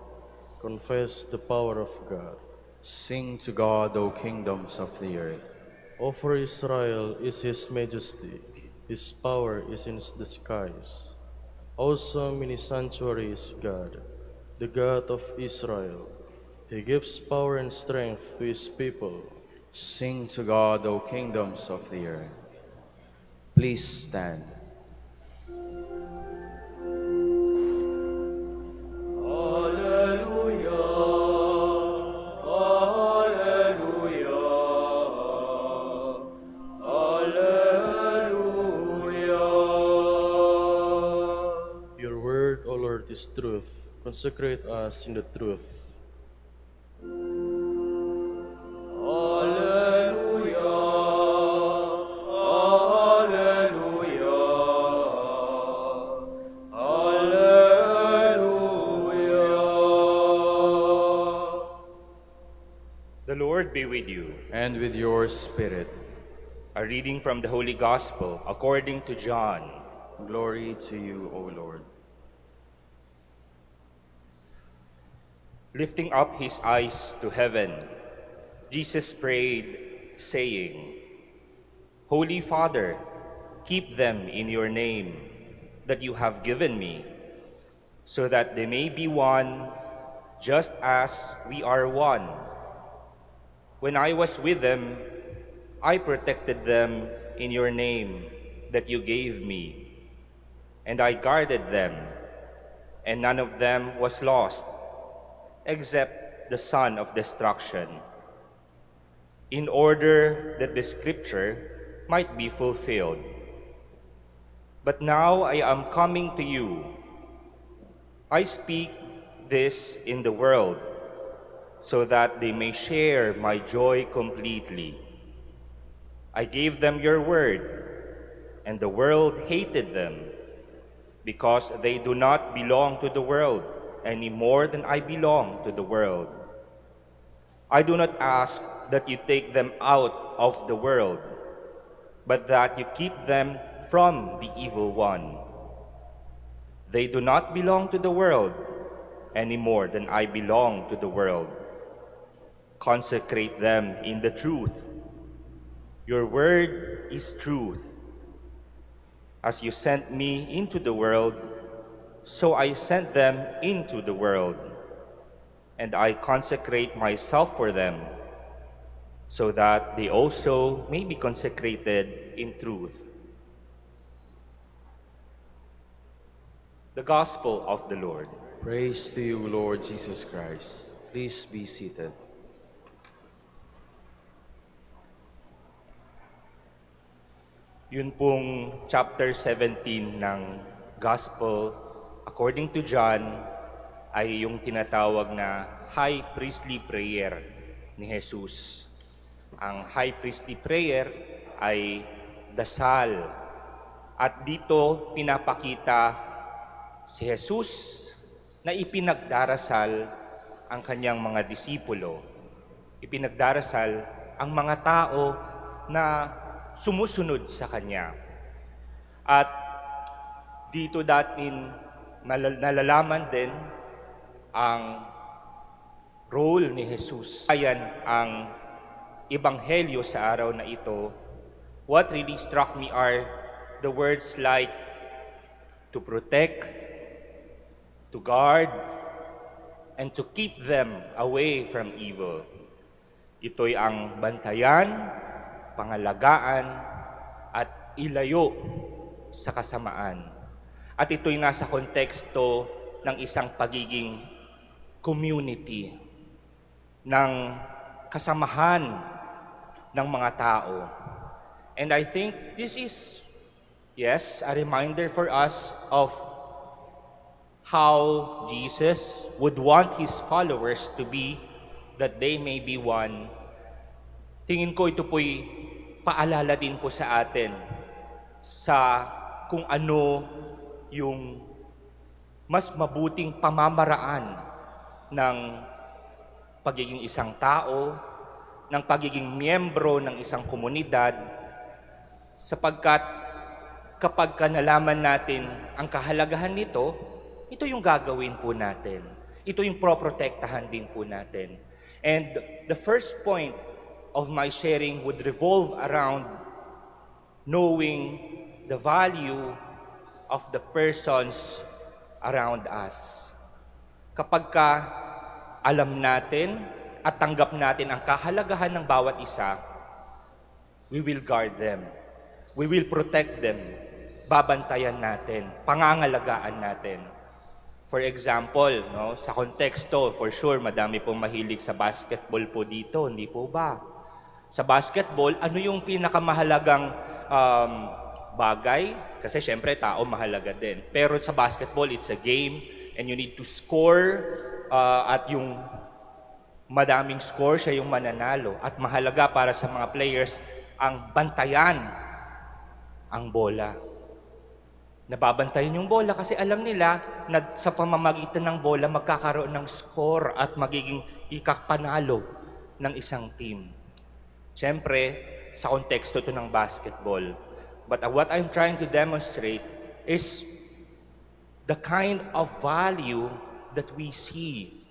C: Confess the power of God.
A: Sing to God, O kingdoms of the earth.
C: Over Israel is his majesty, his power is in the skies. Awesome in his sanctuary is God, the God of Israel. He gives power and strength to his people.
A: Sing to God, O kingdoms of the earth. Please stand.
C: Your word, O Lord, is truth. Consecrate us in the truth.
E: The Lord be with you.
A: And with your spirit.
E: A reading from the Holy Gospel according to John.
A: Glory to you, O Lord.
E: Lifting up his eyes to heaven, Jesus prayed, saying, Holy Father, keep them in your name that you have given me, so that they may be one, just as we are one. When I was with them, I protected them in your name that you gave me, and I guarded them, and none of them was lost, except the son of destruction, in order that the scripture might be fulfilled. But now I am coming to you. I speak this in the world, so that they may share my joy completely. I gave them your word, and the world hated them, because they do not belong to the world any more than I belong to the world. I do not ask that you take them out of the world, but that you keep them from the evil one. They do not belong to the world any more than I belong to the world. Consecrate them in the truth. Your word is truth. As you sent me into the world, so I sent them into the world, and I consecrate myself for them, so that they also may be consecrated in truth. The Gospel of the Lord.
A: Praise to you, Lord Jesus Christ. Please be seated.
E: Yun pong chapter 17 ng Gospel according to John ay yung tinatawag na High Priestly Prayer ni Jesus. Ang High Priestly Prayer ay dasal. At dito pinapakita si Jesus na ipinagdarasal ang kanyang mga disipulo. Ipinagdarasal ang mga tao na sumusunod sa Kanya. At dito datin nalalaman din ang role ni Jesus. Ayan ang ebanghelyo sa araw na ito. What really struck me are the words like to protect, to guard, and to keep them away from evil. Ito'y ang bantayan, pangalagaan, at ilayo sa kasamaan. At ito'y nasa konteksto ng isang pagiging community, ng kasamahan ng mga tao. And I think this is, yes, a reminder for us of how Jesus would want His followers to be, that they may be one. Tingin ko ito po'y paalala din po sa atin sa kung ano yung mas mabuting pamamaraan ng pagiging isang tao, ng pagiging miyembro ng isang komunidad, sapagkat kapag nalaman natin ang kahalagahan nito, ito yung gagawin po natin. Ito yung proprotektahan din po natin. And the first point of my sharing would revolve around knowing the value of the persons around us. Kapag alam natin at tanggap natin ang kahalagahan ng bawat isa, we will guard them. We will protect them. Babantayan natin. Pangangalagaan natin. For example, no, sa konteksto, for sure, madami pong mahilig sa basketball po dito, hindi po ba? Sa basketball, ano yung pinakamahalagang bagay? Kasi syempre, tao mahalaga din. Pero sa basketball, it's a game and you need to score at yung madaming score, siya yung mananalo. At mahalaga para sa mga players ang bantayan ang bola. Nababantayan yung bola kasi alam nila na sa pamamagitan ng bola magkakaroon ng score at magiging ikakapanalo ng isang team. Siyempre, sa konteksto to ng basketball. But what I'm trying to demonstrate is the kind of value that we see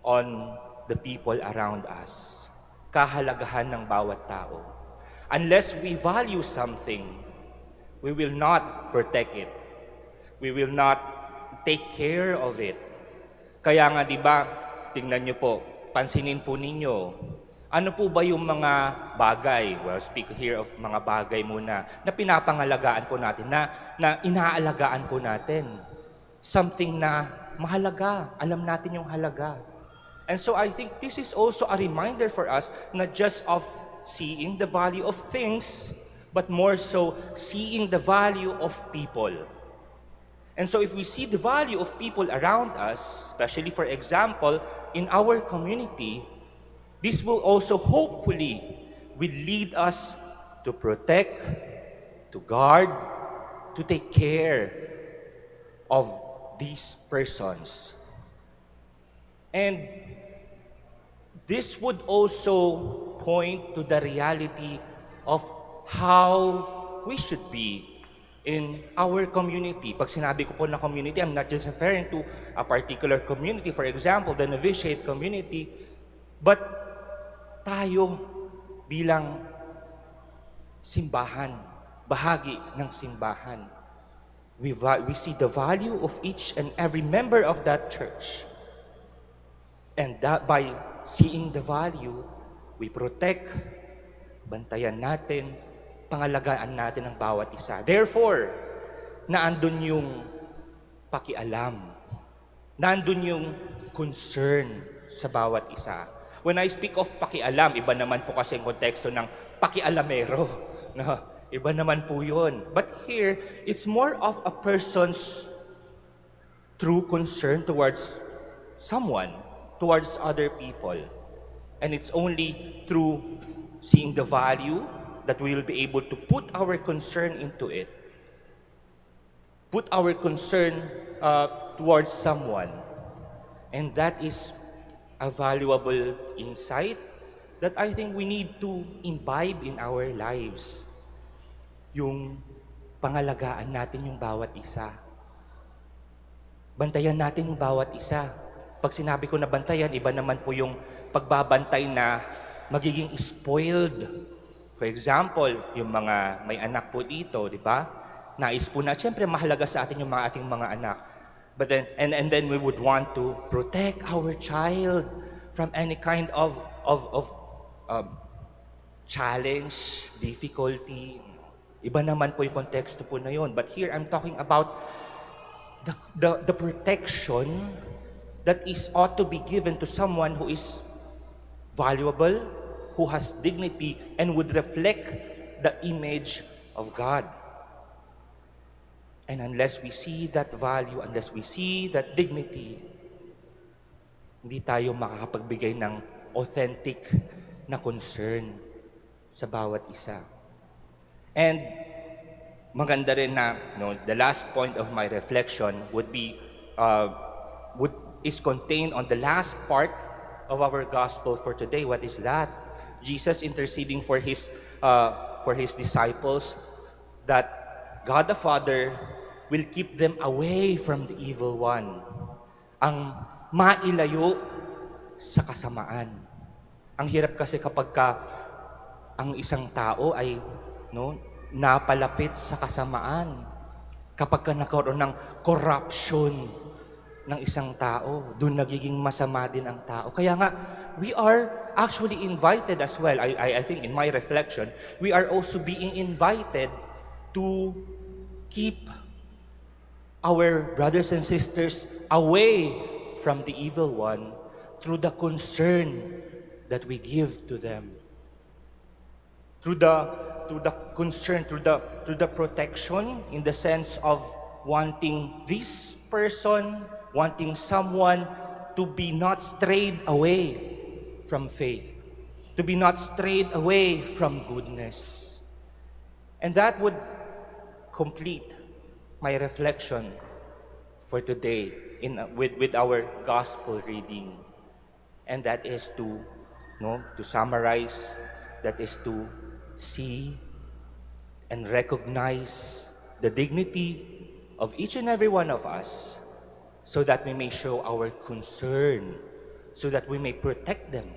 E: on the people around us. Kahalagahan ng bawat tao. Unless we value something, we will not protect it. We will not take care of it. Kaya nga, di ba, tingnan nyo po, pansinin po ninyo, ano po ba yung mga bagay, well, speak here of mga bagay muna, na pinapangalagaan po natin, na inaalagaan po natin. Something na mahalaga, alam natin yung halaga. And so I think this is also a reminder for us, not just of seeing the value of things, but more so seeing the value of people. And so if we see the value of people around us, especially for example, in our community, this will also hopefully will lead us to protect, to guard, to take care of these persons. And this would also point to the reality of how we should be in our community. Pag sinabi ko po na community, I'm not just referring to a particular community, for example, the novitiate community, but tayo bilang simbahan, bahagi ng simbahan. We see the value of each and every member of that church. And that by seeing the value, we protect, bantayan natin, pangalagaan natin ang bawat isa. Therefore, naandun yung pakialam. Naandun yung concern sa bawat isa. When I speak of pakialam, iba naman po kasi ang konteksto ng pakialamero. No? Iba naman po yun. But here, it's more of a person's true concern towards someone, towards other people. And it's only through seeing the value that we will be able to put our concern into it. Put our concern towards someone. And that is a valuable insight that I think we need to imbibe in our lives. Yung pangalagaan natin yung bawat isa. Bantayan natin yung bawat isa. Pag sinabi ko na bantayan, iba naman po yung pagbabantay na magiging spoiled. For example, yung mga may anak po dito, di ba? Nais po na, siyempre mahalaga sa atin yung mga ating mga anak. But then, and then we would want to protect our child from any kind of challenge, difficulty. Iba naman po yung konteksto po na yun. But here I'm talking about the protection that is ought to be given to someone who is valuable, who has dignity, and would reflect the image of God. And unless we see that value, unless we see that dignity, hindi tayo makakapagbigay ng authentic na concern sa bawat isa. And maganda rin na the last point of my reflection would be is contained on the last part of our gospel for today. What is that? Jesus interceding for his disciples that God the Father will keep them away from the evil one. Ang mailayo sa kasamaan. Ang hirap kasi kapag ang isang tao ay napalapit sa kasamaan. Kapag nagkaroon ng corruption ng isang tao, doon nagiging masama din ang tao. Kaya nga, we are actually invited as well. I think in my reflection, we are also being invited to keep our brothers and sisters away from the evil one through the concern that we give to them. Through the concern, through the protection, in the sense of wanting this person, wanting someone to be not strayed away from faith, to be not strayed away from goodness. And that would complete my reflection for today with our gospel reading. And that is to summarize, that is to see and recognize the dignity of each and every one of us, so that we may show our concern, so that we may protect them,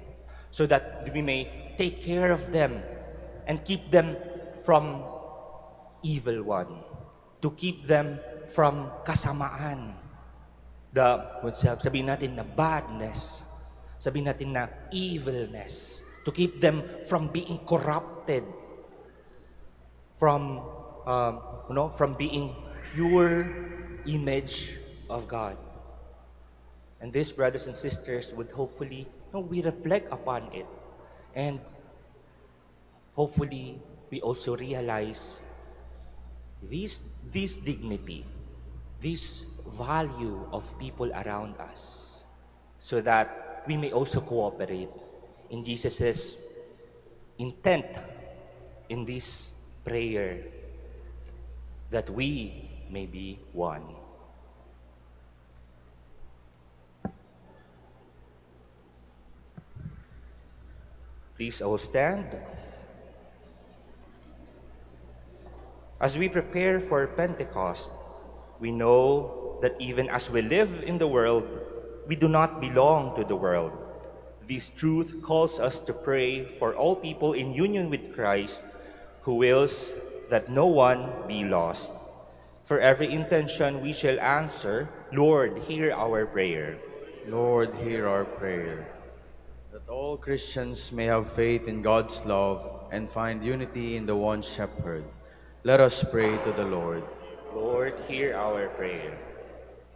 E: so that we may take care of them and keep them from evil one, to keep them from kasamaan, sabihin natin na badness, sabihin natin na evilness, to keep them from being corrupted, from being pure image of God. And these brothers and sisters would hopefully, we reflect upon it. And hopefully, we also realize this dignity, this value of people around us, so that we may also cooperate in Jesus' intent in this prayer, that we may be one. Please all stand. As we prepare for Pentecost, we know that even as we live in the world, we do not belong to the world. This truth calls us to pray for all people in union with Christ, who wills that no one be lost. For every intention we shall answer, Lord, hear our prayer.
A: Lord, hear our prayer. That all Christians may have faith in God's love and find unity in the one shepherd. Let us pray to the Lord.
E: Lord, hear our prayer.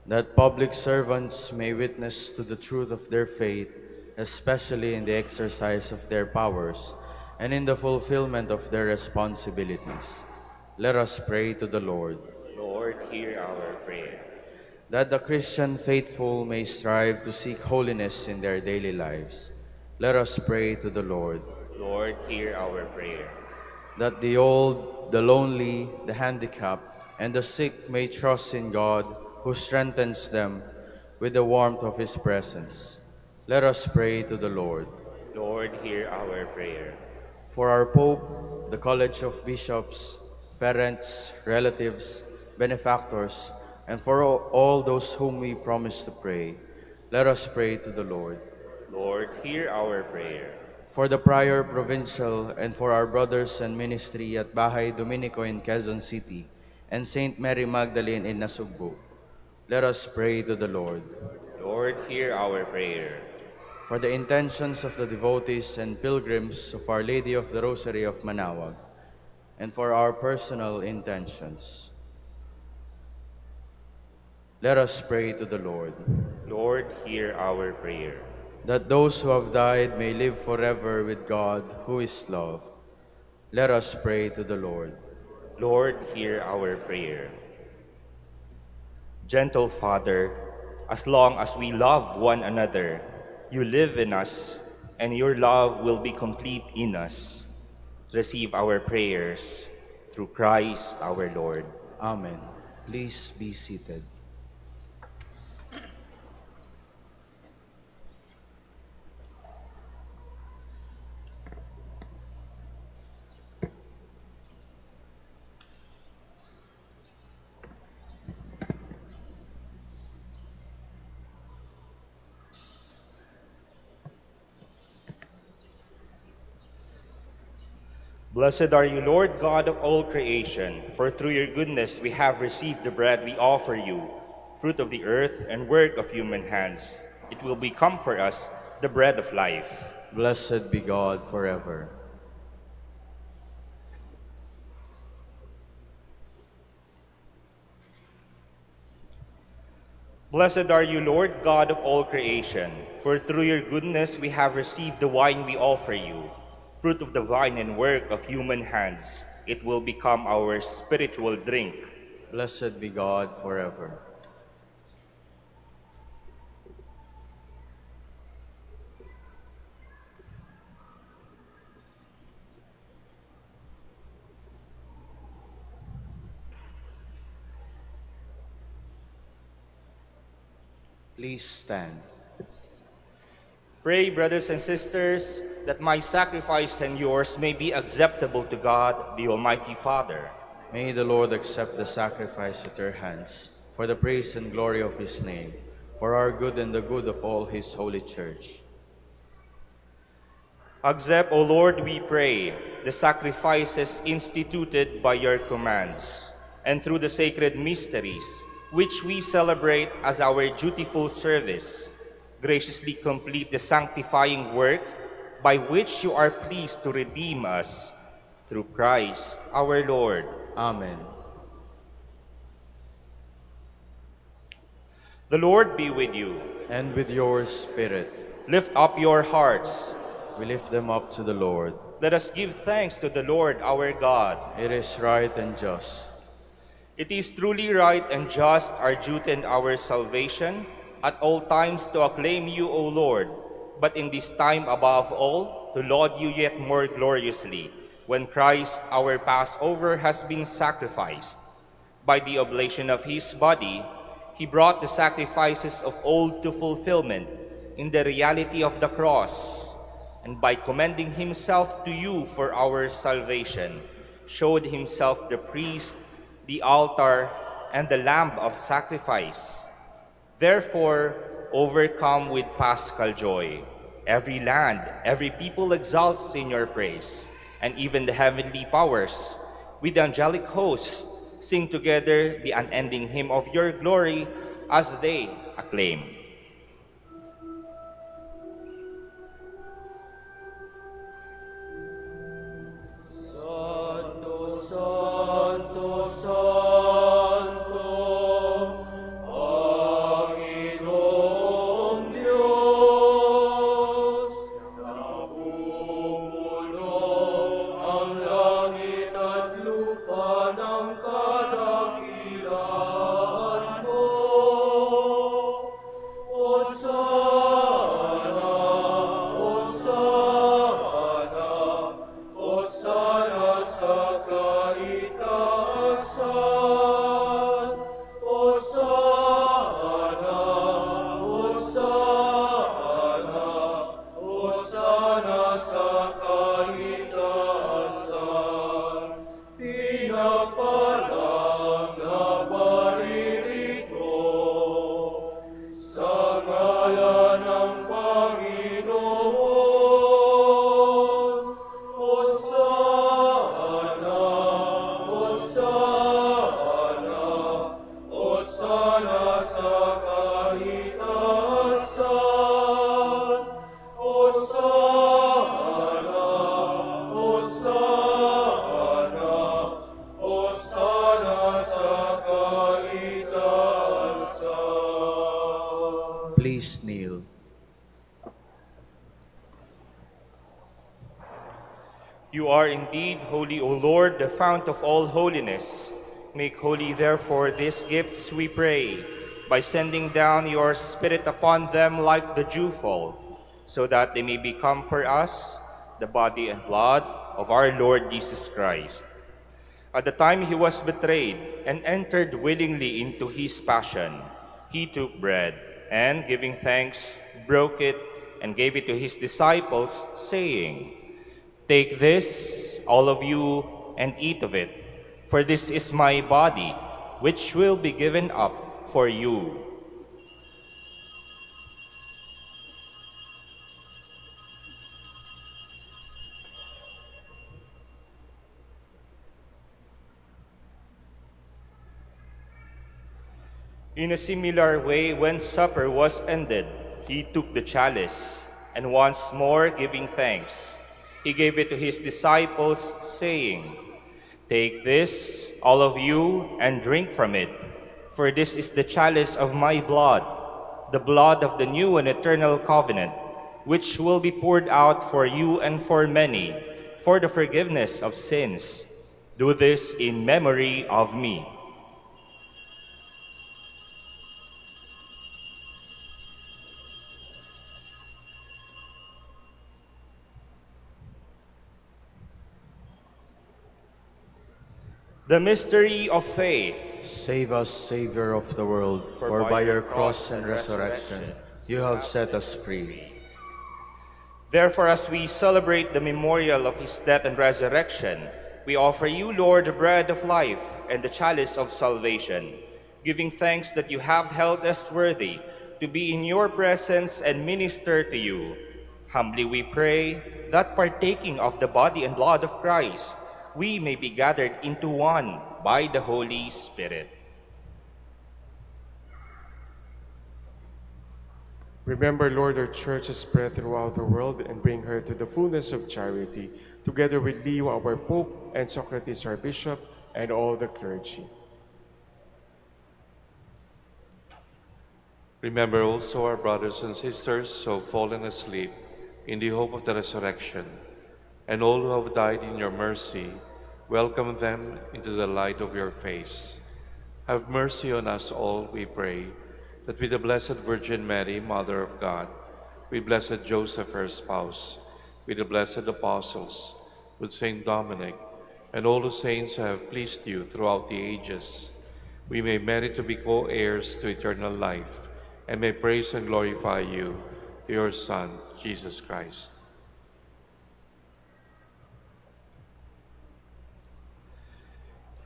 A: That public servants may witness to the truth of their faith, especially in the exercise of their powers and in the fulfillment of their responsibilities. Let us pray to the Lord.
E: Lord, hear our prayer.
A: That the Christian faithful may strive to seek holiness in their daily lives. Let us pray to the Lord.
E: Lord, hear our prayer.
A: That the old, the lonely, the handicapped, and the sick may trust in God, who strengthens them with the warmth of His presence. Let us pray to the Lord.
E: Lord, hear our prayer.
A: For our Pope, the College of Bishops, parents, relatives, benefactors, and for all those whom we promise to pray, Let us pray to the Lord.
E: Lord, hear our prayer.
A: For the Prior Provincial and for our brothers and ministry at Bahay Dominico in Quezon City and Saint Mary Magdalene in Nasugbu, let us pray to the Lord.
E: Lord, hear our prayer.
A: For the intentions of the devotees and pilgrims of Our Lady of the Rosary of Manaoag, and for our personal intentions, let us pray to the Lord.
E: Lord, hear our prayer.
A: That those who have died may live forever with God, who is love. Let us pray to the Lord.
E: Lord, hear our prayer. Gentle Father, as long as we love one another, you live in us, and your love will be complete in us. Receive our prayers through Christ our Lord.
A: Amen. Please be seated.
E: Blessed are you, Lord God of all creation, for through your goodness we have received the bread we offer you, fruit of the earth and work of human hands. It will become for us the bread of life.
A: Blessed be God forever.
E: Blessed are you, Lord God of all creation, for through your goodness we have received the wine we offer you, fruit of the vine and work of human hands. It will become our spiritual drink.
A: Blessed be God forever. Please stand.
E: Pray, brothers and sisters, that my sacrifice and yours may be acceptable to God, the Almighty Father.
A: May the Lord accept the sacrifice at your hands, for the praise and glory of his name, for our good and the good of all his holy church.
E: Accept, O Lord, we pray, the sacrifices instituted by your commands, and through the sacred mysteries, which we celebrate as our dutiful service, graciously complete the sanctifying work by which you are pleased to redeem us, through Christ our Lord.
A: Amen.
E: The Lord be with you.
A: And with your spirit,
E: Lift up your hearts.
A: we lift them up to the Lord.
E: Let us give thanks to the Lord our God.
A: It is right and just.
E: It is truly right and just, our duty and our salvation, at all times to acclaim you, O Lord, but in this time above all, to laud you yet more gloriously, when Christ our Passover has been sacrificed. By the oblation of his body, he brought the sacrifices of old to fulfillment in the reality of the cross, and by commending himself to you for our salvation, showed himself the priest, the altar, and the lamb of sacrifice. Therefore, overcome with paschal joy, every land, every people exalts in your praise, and even the heavenly powers, with the angelic hosts, sing together the unending hymn of your glory as they acclaim.
F: Sa ngalan
E: You are indeed holy, O Lord, the fount of all holiness. Make holy, therefore, these gifts, we pray, by sending down your Spirit upon them like the dewfall, so that they may become for us the body and blood of our Lord Jesus Christ. At the time he was betrayed and entered willingly into his passion, he took bread and, giving thanks, broke it and gave it to his disciples, saying, "Take this, all of you, and eat of it, for this is my body, which will be given up for you." In a similar way, when supper was ended, he took the chalice, and once more giving thanks, he gave it to his disciples, saying, "Take this, all of you, and drink from it, for this is the chalice of my blood, the blood of the new and eternal covenant, which will be poured out for you and for many, for the forgiveness of sins. Do this in memory of me." The mystery of faith.
A: Save us, Savior of the world, for by your cross and resurrection you have set us free.
E: Therefore, as we celebrate the memorial of his death and resurrection, we offer you, Lord, the bread of life and the chalice of salvation, giving thanks that you have held us worthy to be in your presence and minister to you. Humbly we pray that, partaking of the body and blood of Christ, we may be gathered into one by the Holy Spirit.
F: Remember, Lord, our church is spread throughout the world and bring her to the fullness of charity, together with Leo, our Pope, and Socrates, our Bishop, and all the clergy.
G: Remember also our brothers and sisters who have fallen asleep in the hope of the resurrection, and all who have died in your mercy. Welcome them into the light of your face. Have mercy on us all, we pray, that with the Blessed Virgin Mary, Mother of God, with Blessed Joseph, her spouse, with the blessed apostles, with Saint Dominic, and all the saints who have pleased you throughout the ages, we may merit to be co-heirs to eternal life, and may praise and glorify you through your Son, Jesus Christ.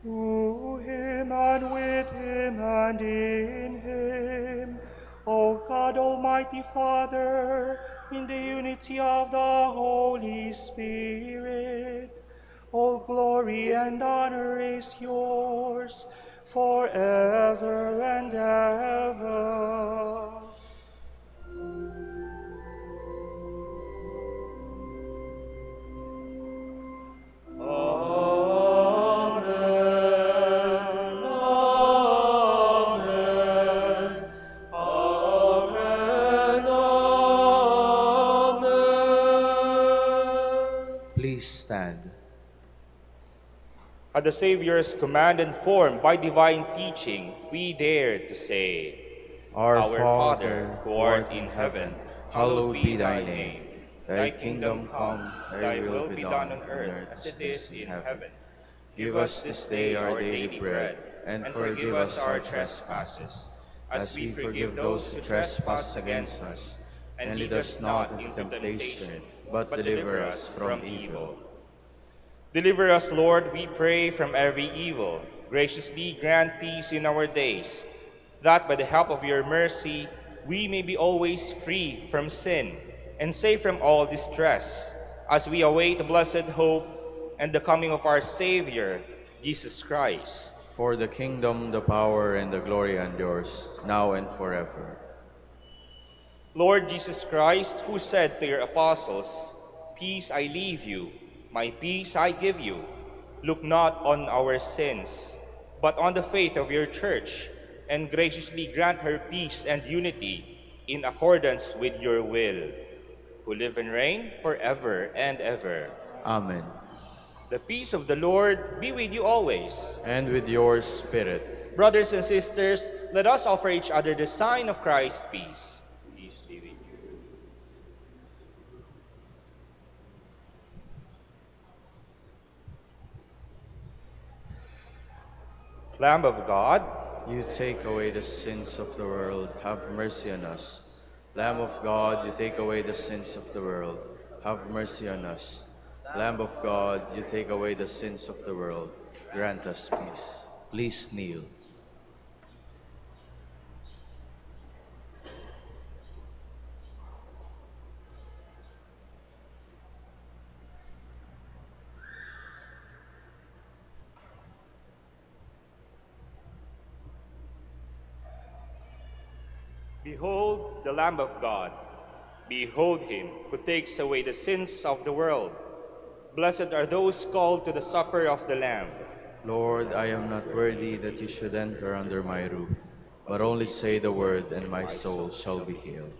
H: Through him and with him and in him, O God, Almighty Father, in the unity of the Holy Spirit, all glory and honor is yours forever and ever.
A: Please stand.
E: At the Savior's command and formed by divine teaching, we dare to say,
A: Our
E: Father, who art in heaven, hallowed be thy name. Thy kingdom come, thy will be done on earth as it is in heaven.
A: Give us this day our daily bread, and forgive us our trespasses, as we forgive those who trespass against us. And lead us not into temptation, but deliver us from evil.
E: Deliver us, Lord, we pray, from every evil. Graciously grant peace in our days, that by the help of your mercy we may be always free from sin and safe from all distress, as we await the blessed hope and the coming of our Savior, Jesus Christ.
A: For the kingdom, the power, and the glory are yours, now and forever.
E: Lord Jesus Christ, who said to your apostles, "Peace I leave you, my peace I give you," look not on our sins, but on the faith of your church, and graciously grant her peace and unity in accordance with your will, who live and reign forever and ever.
A: Amen.
E: The peace of the Lord be with you always.
A: And with your spirit.
E: Brothers and sisters, let us offer each other the sign of Christ's peace. Peace be with you. Lamb of God,
A: You take away the sins of the world, have mercy on us. Lamb of God, you take away the sins of the world, have mercy on us. Lamb of God, you take away the sins of the world, grant us peace. Please kneel.
E: behold the Lamb of God. Behold him who takes away the sins of the world. Blessed are those called to the supper of the Lamb.
A: Lord, I am not worthy that you should enter under my roof, but only say the word, and my soul shall be healed.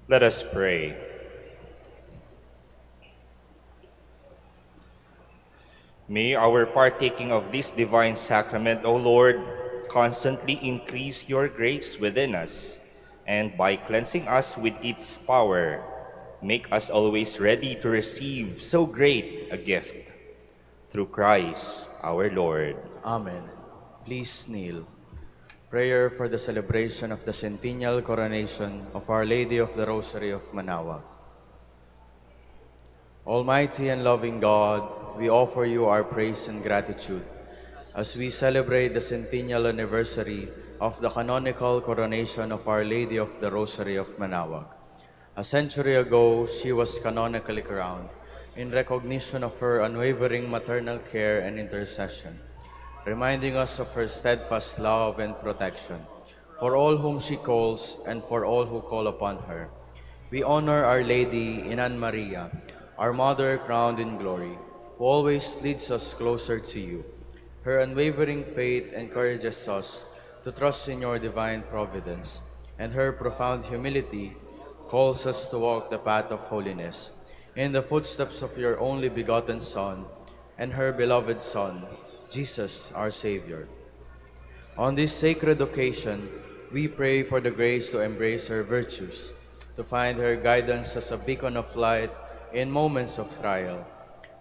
E: Let us pray. May our partaking of this divine sacrament, O Lord, constantly increase your grace within us, and by cleansing us with its power, make us always ready to receive so great a gift. Through Christ our Lord.
A: Amen. Please kneel. Prayer for the celebration of the centennial coronation of Our Lady of the Rosary of Manaoag. Almighty and loving God, we offer you our praise and gratitude as we celebrate the centennial anniversary of the canonical coronation of Our Lady of the Rosary of Manaoag. A century ago, she was canonically crowned in recognition of her unwavering maternal care and intercession, reminding us of her steadfast love and protection for all whom she calls and for all who call upon her. We honor Our Lady Inan Maria, our Mother crowned in glory, who always leads us closer to you. Her unwavering faith encourages us to trust in your divine providence, and her profound humility calls us to walk the path of holiness in the footsteps of your only begotten Son and her beloved Son, Jesus, our Savior. On this sacred occasion, we pray for the grace to embrace her virtues, to find her guidance as a beacon of light in moments of trial,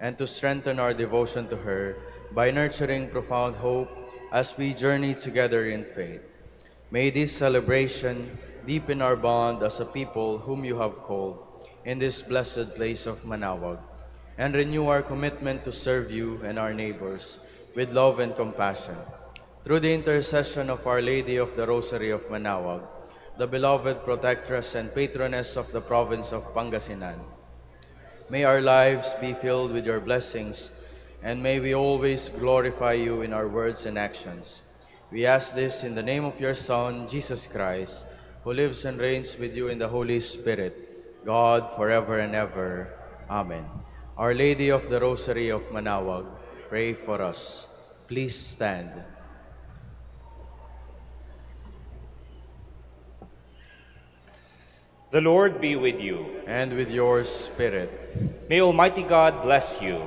A: and to strengthen our devotion to her by nurturing profound hope as we journey together in faith. May this celebration deepen our bond as a people whom you have called in this blessed place of Manaoag, and renew our commitment to serve you and our neighbors with love and compassion. Through the intercession of Our Lady of the Rosary of Manaoag, the beloved protectress and patroness of the province of Pangasinan, may our lives be filled with your blessings, and may we always glorify you in our words and actions. We ask this in the name of your Son, Jesus Christ, who lives and reigns with you in the Holy Spirit, God, forever and ever. Amen. Our Lady of the Rosary of Manaoag, pray for us. Please stand.
E: The Lord be with you.
A: And with your spirit.
E: May Almighty God bless you,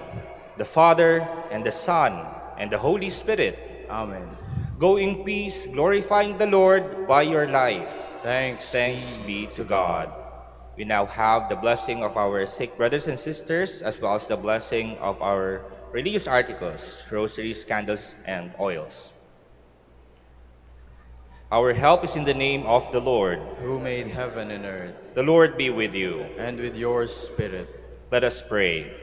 E: the Father, and the Son, and the Holy Spirit.
A: Amen.
E: Go in peace, glorifying the Lord by your life.
A: Thanks
E: be to God. We now have the blessing of our sick brothers and sisters, as well as the blessing of our religious articles, rosaries, candles, and oils. Our help is in the name of the Lord,
A: who made heaven and earth.
E: The Lord be with you.
A: And with your spirit.
E: Let us pray.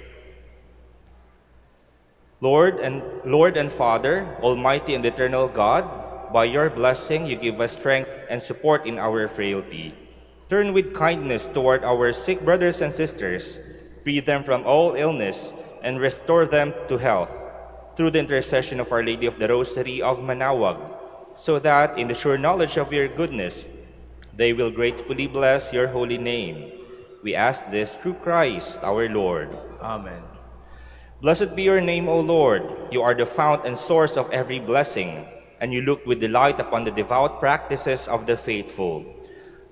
E: Lord and Father, Almighty and eternal God, by your blessing you give us strength and support in our frailty. Turn with kindness toward our sick brothers and sisters, free them from all illness, and restore them to health, through the intercession of Our Lady of the Rosary of Manaoag, so that, in the sure knowledge of your goodness, they will gratefully bless your holy name. We ask this through Christ our Lord.
A: Amen.
E: Blessed be your name, O Lord. You are the fount and source of every blessing, and you look with delight upon the devout practices of the faithful.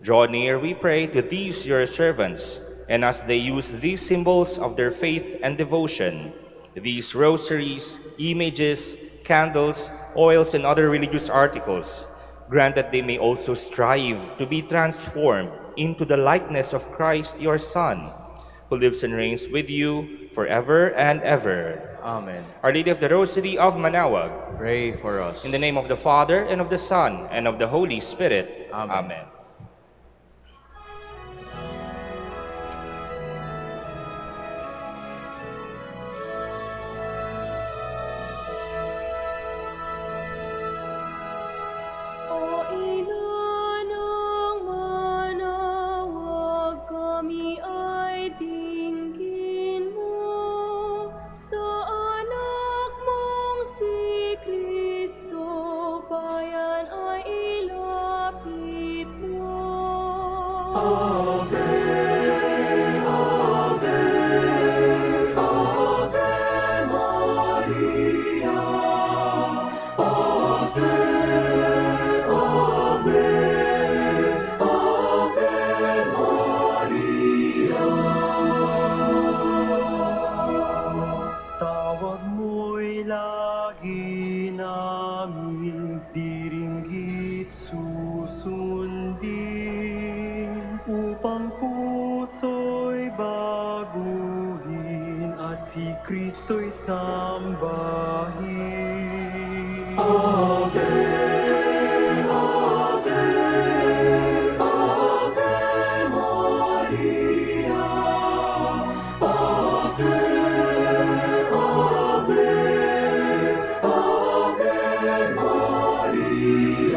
E: Draw near, we pray, to these your servants, and as they use these symbols of their faith and devotion, these rosaries, images, candles, oils, and other religious articles, grant that they may also strive to be transformed into the likeness of Christ your Son, who lives and reigns with you forever and ever.
A: Amen.
E: Our Lady of the Rosary of Manaoag,
A: pray for us.
E: In the name of the Father, and of the Son, and of the Holy Spirit.
A: Amen.
E: Amen.
I: namin diringgit susundin upang puso'y baguhin at si Kristo'y sambahin. Maria.